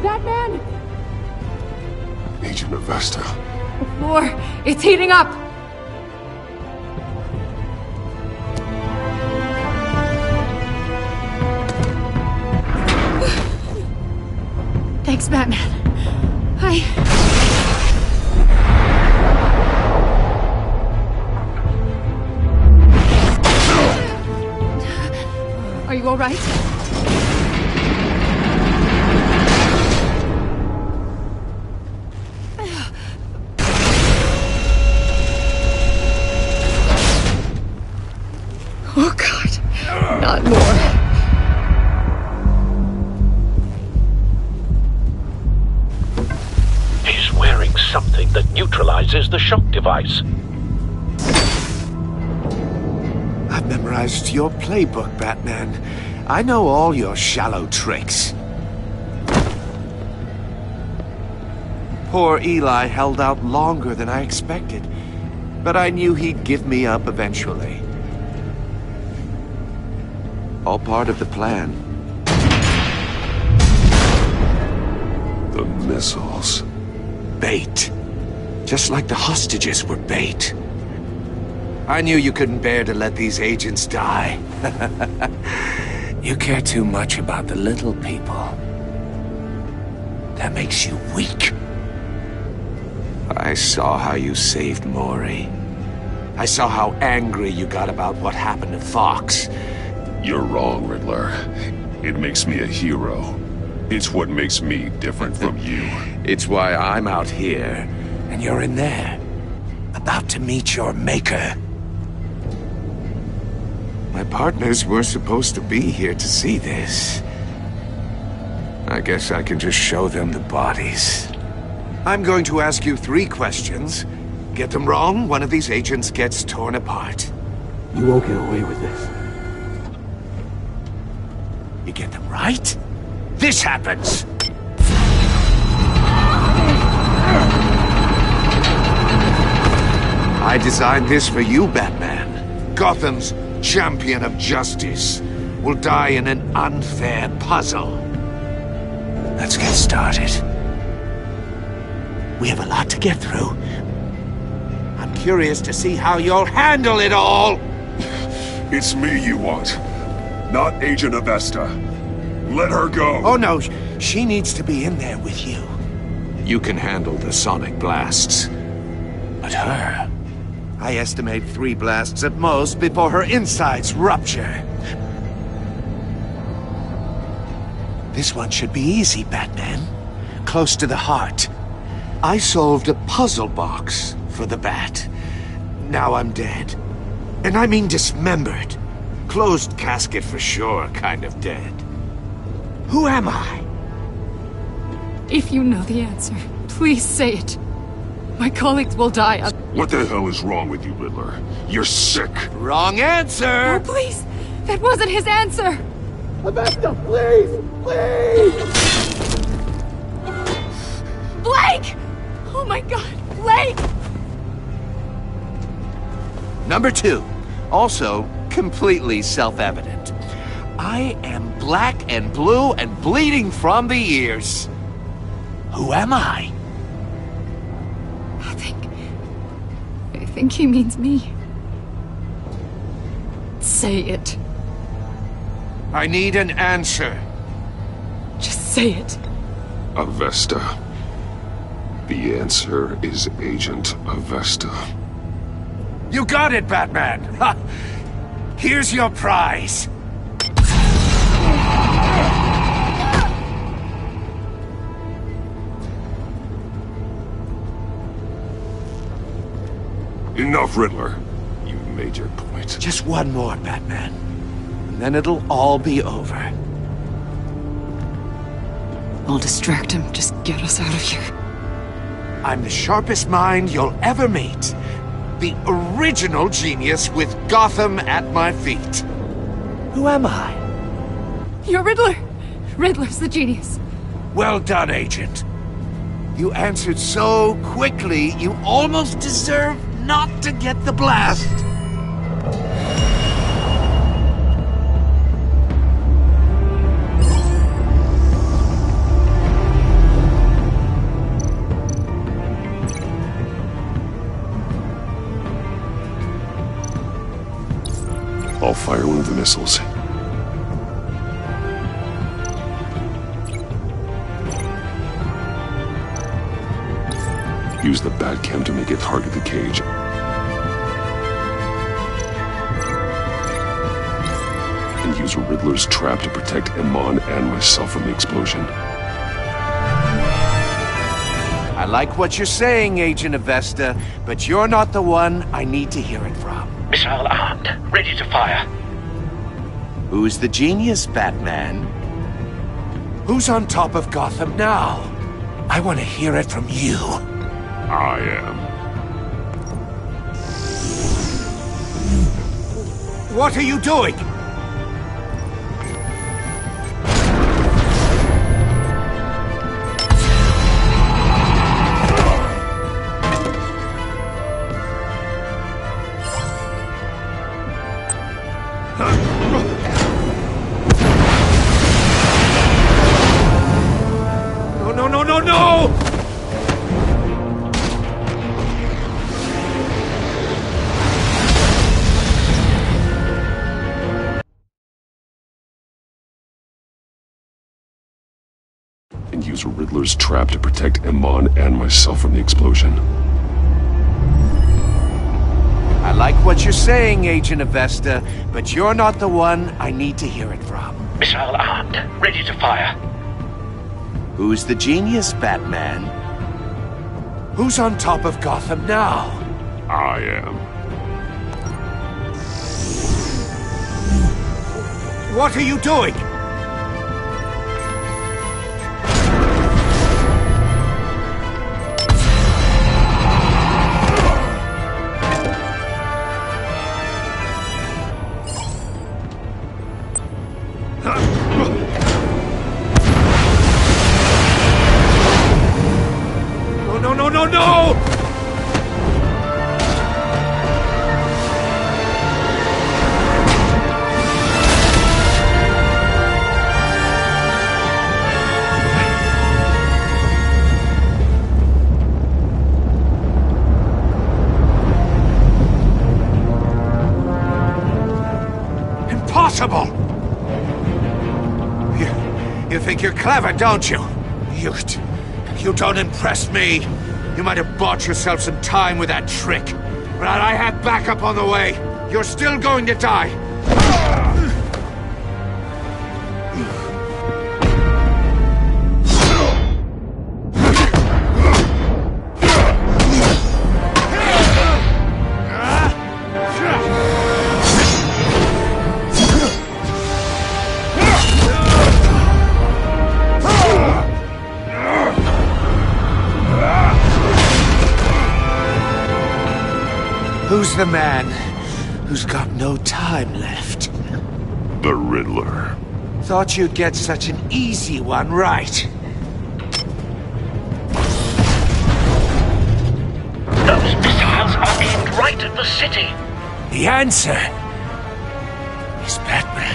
Batman! Agent of Vesta. The floor, it's heating up! Thanks, Batman. Are you all right? Oh, God. Not more. Something that neutralizes the shock device. I've memorized your playbook, Batman. I know all your shallow tricks. Poor Eli held out longer than I expected, but I knew he'd give me up eventually. All part of the plan. The missiles. Bait. Just like the hostages were bait. I knew you couldn't bear to let these agents die. You care too much about the little people. That makes you weak. I saw how you saved Maury. I saw how angry you got about what happened to Fox. You're wrong, Riddler. It makes me a hero. It's what makes me different from you. It's why I'm out here, and you're in there. About to meet your maker. My partners were supposed to be here to see this. I guess I can just show them the bodies. I'm going to ask you 3 questions. Get them wrong, one of these agents gets torn apart. You won't get away with this. You get them right, this happens! I designed this for you, Batman. Gotham's champion of justice will die in an unfair puzzle. Let's get started. We have a lot to get through. I'm curious to see how you'll handle it all! It's me you want, not Agent Avesta. Let her go! Oh no, she needs to be in there with you. You can handle the sonic blasts. But her... I estimate 3 blasts at most before her insides rupture. This one should be easy, Batman. Close to the heart. I solved a puzzle box for the Bat. Now I'm dead. And I mean dismembered. Closed casket for sure, kind of dead. Who am I? If you know the answer, please say it. My colleagues will die. What the hell is wrong with you, Riddler? You're sick. Wrong answer! Oh, please! That wasn't his answer! Avesta, please! Please! Blake! Oh my god, Blake! Number 2. Also, completely self-evident. I am black and blue and bleeding from the ears. Who am I? I think he means me. Say it. I need an answer. Just say it. Avesta. The answer is Agent Avesta. You got it, Batman! Ha! Here's your prize. Enough, Riddler. You've made your point. Just one more, Batman. And then it'll all be over. I'll distract him. Just get us out of here. I'm the sharpest mind you'll ever meet. The original genius with Gotham at my feet. Who am I? You're Riddler. Riddler's the genius. Well done, Agent. You answered so quickly, you almost deserve not to get the blast. I'll fire one of the missiles. Use the Batcam to make it target the cage. And use Riddler's trap to protect Iman and myself from the explosion. I like what you're saying, Agent Avesta, but you're not the one I need to hear it from. Missile armed, ready to fire. Who's the genius, Batman? Who's on top of Gotham now? I want to hear it from you. I am. What are you doing? No! And use Riddler's trap to protect Iman and myself from the explosion. I I like what you're saying, Agent Avesta, but you're not the one I need to hear it from. Missile armed, ready to fire. Who's the genius, Batman? Who's on top of Gotham now? I am. What are you doing? No! Impossible! You think you're clever, don't you? You don't impress me. You might have bought yourself some time with that trick, but I have backup on the way. You're still going to die. Who's the man who's got no time left? The Riddler. Thought you'd get such an easy one right. Those missiles are aimed right at the city. The answer is Batman.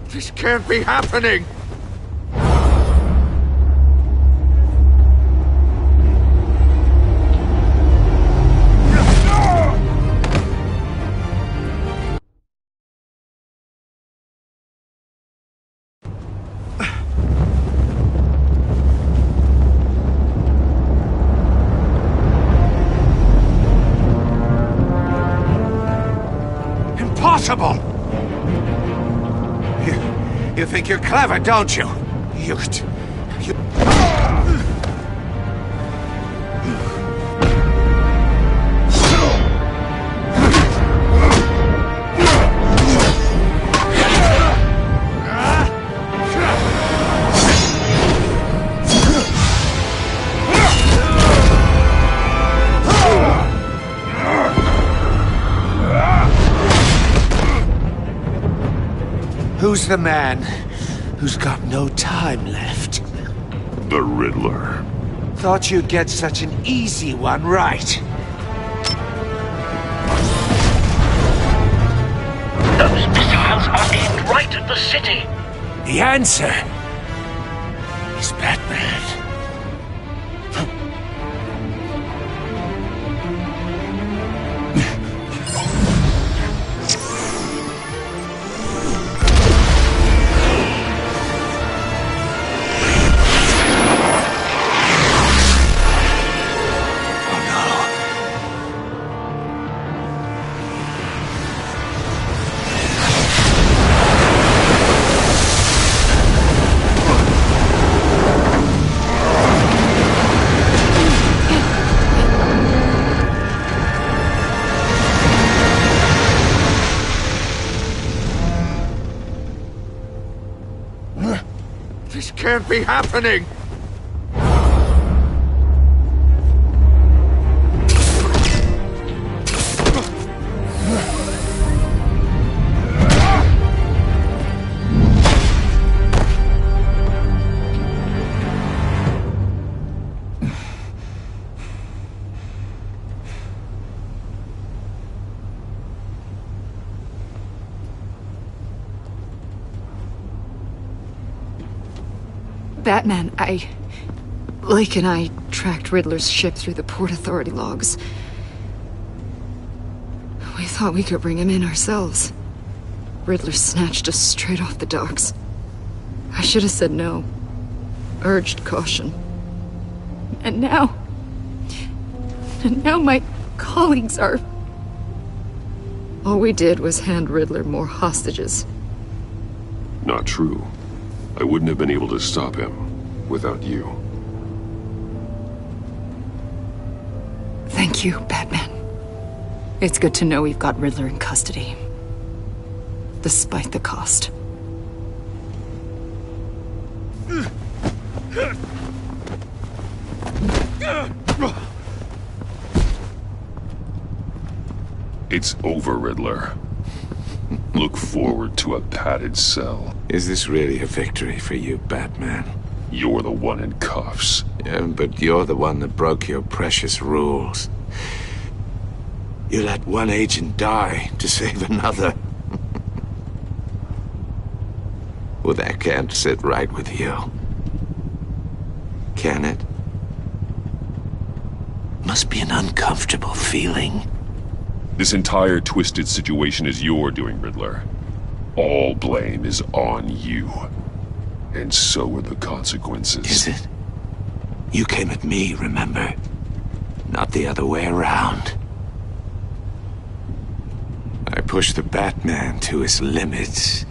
This can't be happening! Impossible! You think you're clever, don't you? You... Who's the man who's got no time left? The Riddler. Thought you'd get such an easy one right. Those missiles are aimed right at the city. The answer is Batman. This can't be happening! Batman, Lake and I tracked Riddler's ship through the Port Authority logs. We thought we could bring him in ourselves. Riddler snatched us straight off the docks. I should have said no. Urged caution. And now my colleagues are... All we did was hand Riddler more hostages. Not true. I wouldn't have been able to stop him without you. Thank you, Batman. It's good to know we've got Riddler in custody. Despite the cost. It's over, Riddler. Look forward to a padded cell. Is this really a victory for you, Batman? You're the one in cuffs. Yeah, but you're the one that broke your precious rules. You let one agent die to save another. Well, that can't sit right with you. Can it? Must be an uncomfortable feeling. This entire twisted situation is your doing, Riddler. All blame is on you. And so are the consequences. Is it? You came at me, remember? Not the other way around. I pushed the Batman to his limits.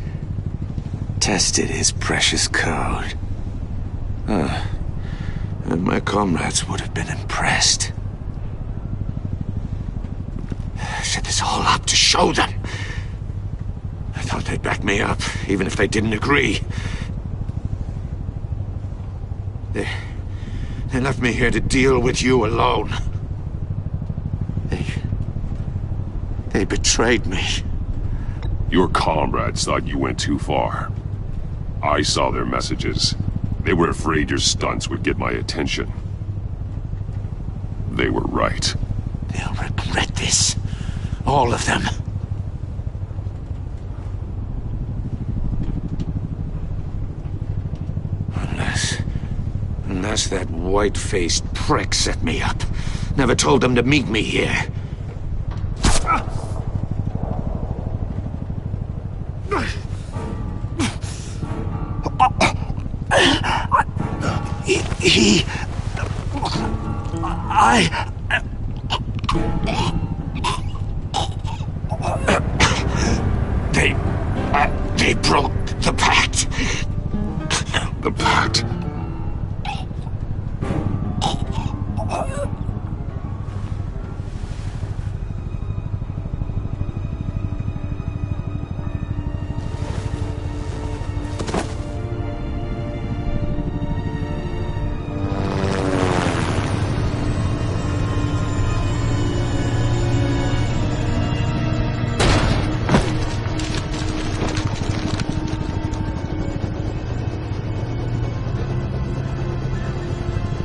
Tested his precious code. And my comrades would have been impressed. I set this all up to show them. I thought they'd back me up, even if they didn't agree. They left me here to deal with you alone. They betrayed me. Your comrades thought you went too far. I saw their messages. They were afraid your stunts would get my attention. They were right. They'll regret this. All of them. Unless that white-faced prick set me up. Never told them to meet me here. They broke the pact. The pact?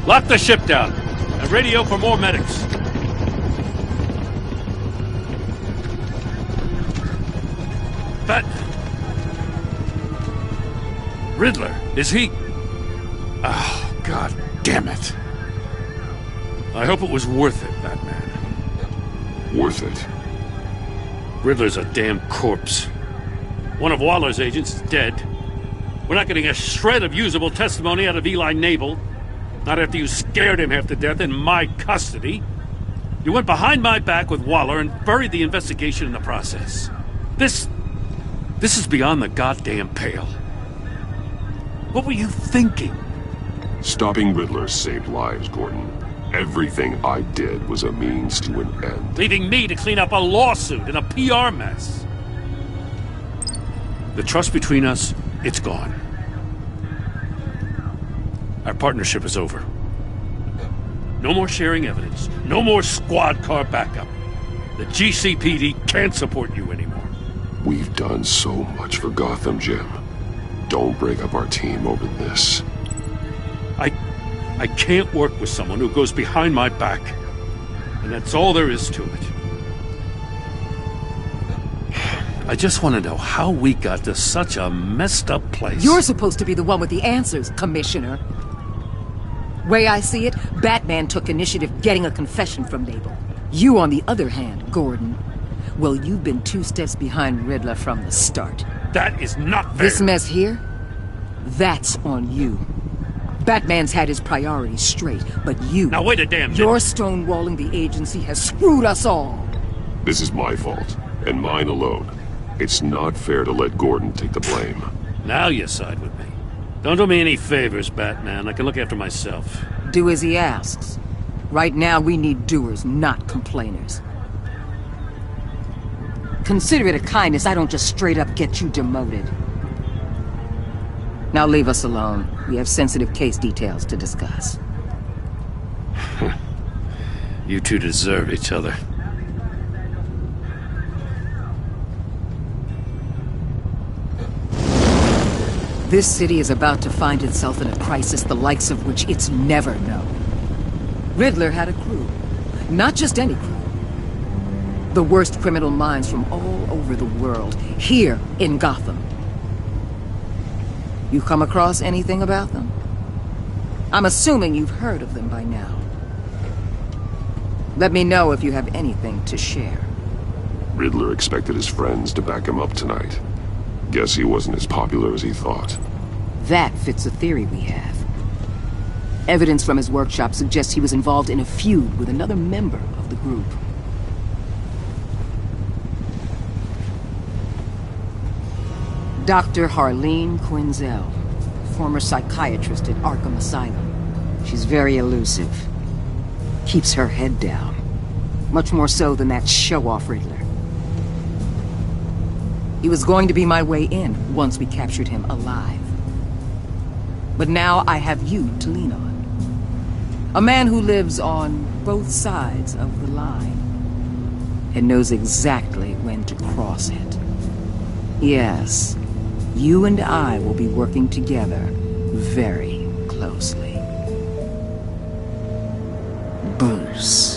Lock the ship down and radio for more medics. But Riddler, is he? Oh, God damn it. I hope it was worth it, Batman. Worth it? Riddler's a damn corpse. One of Waller's agents is dead. We're not getting a shred of usable testimony out of Eli Nabel. Not after you scared him half to death in my custody. You went behind my back with Waller and buried the investigation in the process. This is beyond the goddamn pale. What were you thinking? Stopping Riddler saved lives, Gordon. Everything I did was a means to an end. Leaving me to clean up a lawsuit and a PR mess. The trust between us, it's gone. Our partnership is over. No more sharing evidence. No more squad car backup. The GCPD can't support you anymore. We've done so much for Gotham, Jim. Don't break up our team over this. I can't work with someone who goes behind my back. And that's all there is to it. I just want to know how we got to such a messed up place. You're supposed to be the one with the answers, Commissioner. Way I see it, Batman took initiative getting a confession from Nabel. You, on the other hand, Gordon, well, you've been 2 steps behind Riddler from the start. That is not fair. This mess here, that's on you. Batman's had his priorities straight, but you... Now wait a damn minute. Your stonewalling the agency has screwed us all. This is my fault, and mine alone. It's not fair to let Gordon take the blame. Now you side with me. Don't do me any favors, Batman. I can look after myself. Do as he asks. Right now, we need doers, not complainers. Consider it a kindness I don't just straight up get you demoted. Now leave us alone. We have sensitive case details to discuss. You two deserve each other. This city is about to find itself in a crisis the likes of which it's never known. Riddler had a crew. Not just any crew. The worst criminal minds from all over the world, here in Gotham. You come across anything about them? I'm assuming you've heard of them by now. Let me know if you have anything to share. Riddler expected his friends to back him up tonight. Guess he wasn't as popular as he thought. That fits a theory we have. Evidence from his workshop suggests he was involved in a feud with another member of the group. Dr. Harleen Quinzel, former psychiatrist at Arkham Asylum. She's very elusive. Keeps her head down. Much more so than that show-off Riddler. He was going to be my way in once we captured him alive. But now I have you to lean on. A man who lives on both sides of the line and knows exactly when to cross it. Yes, you and I will be working together very closely. Bruce.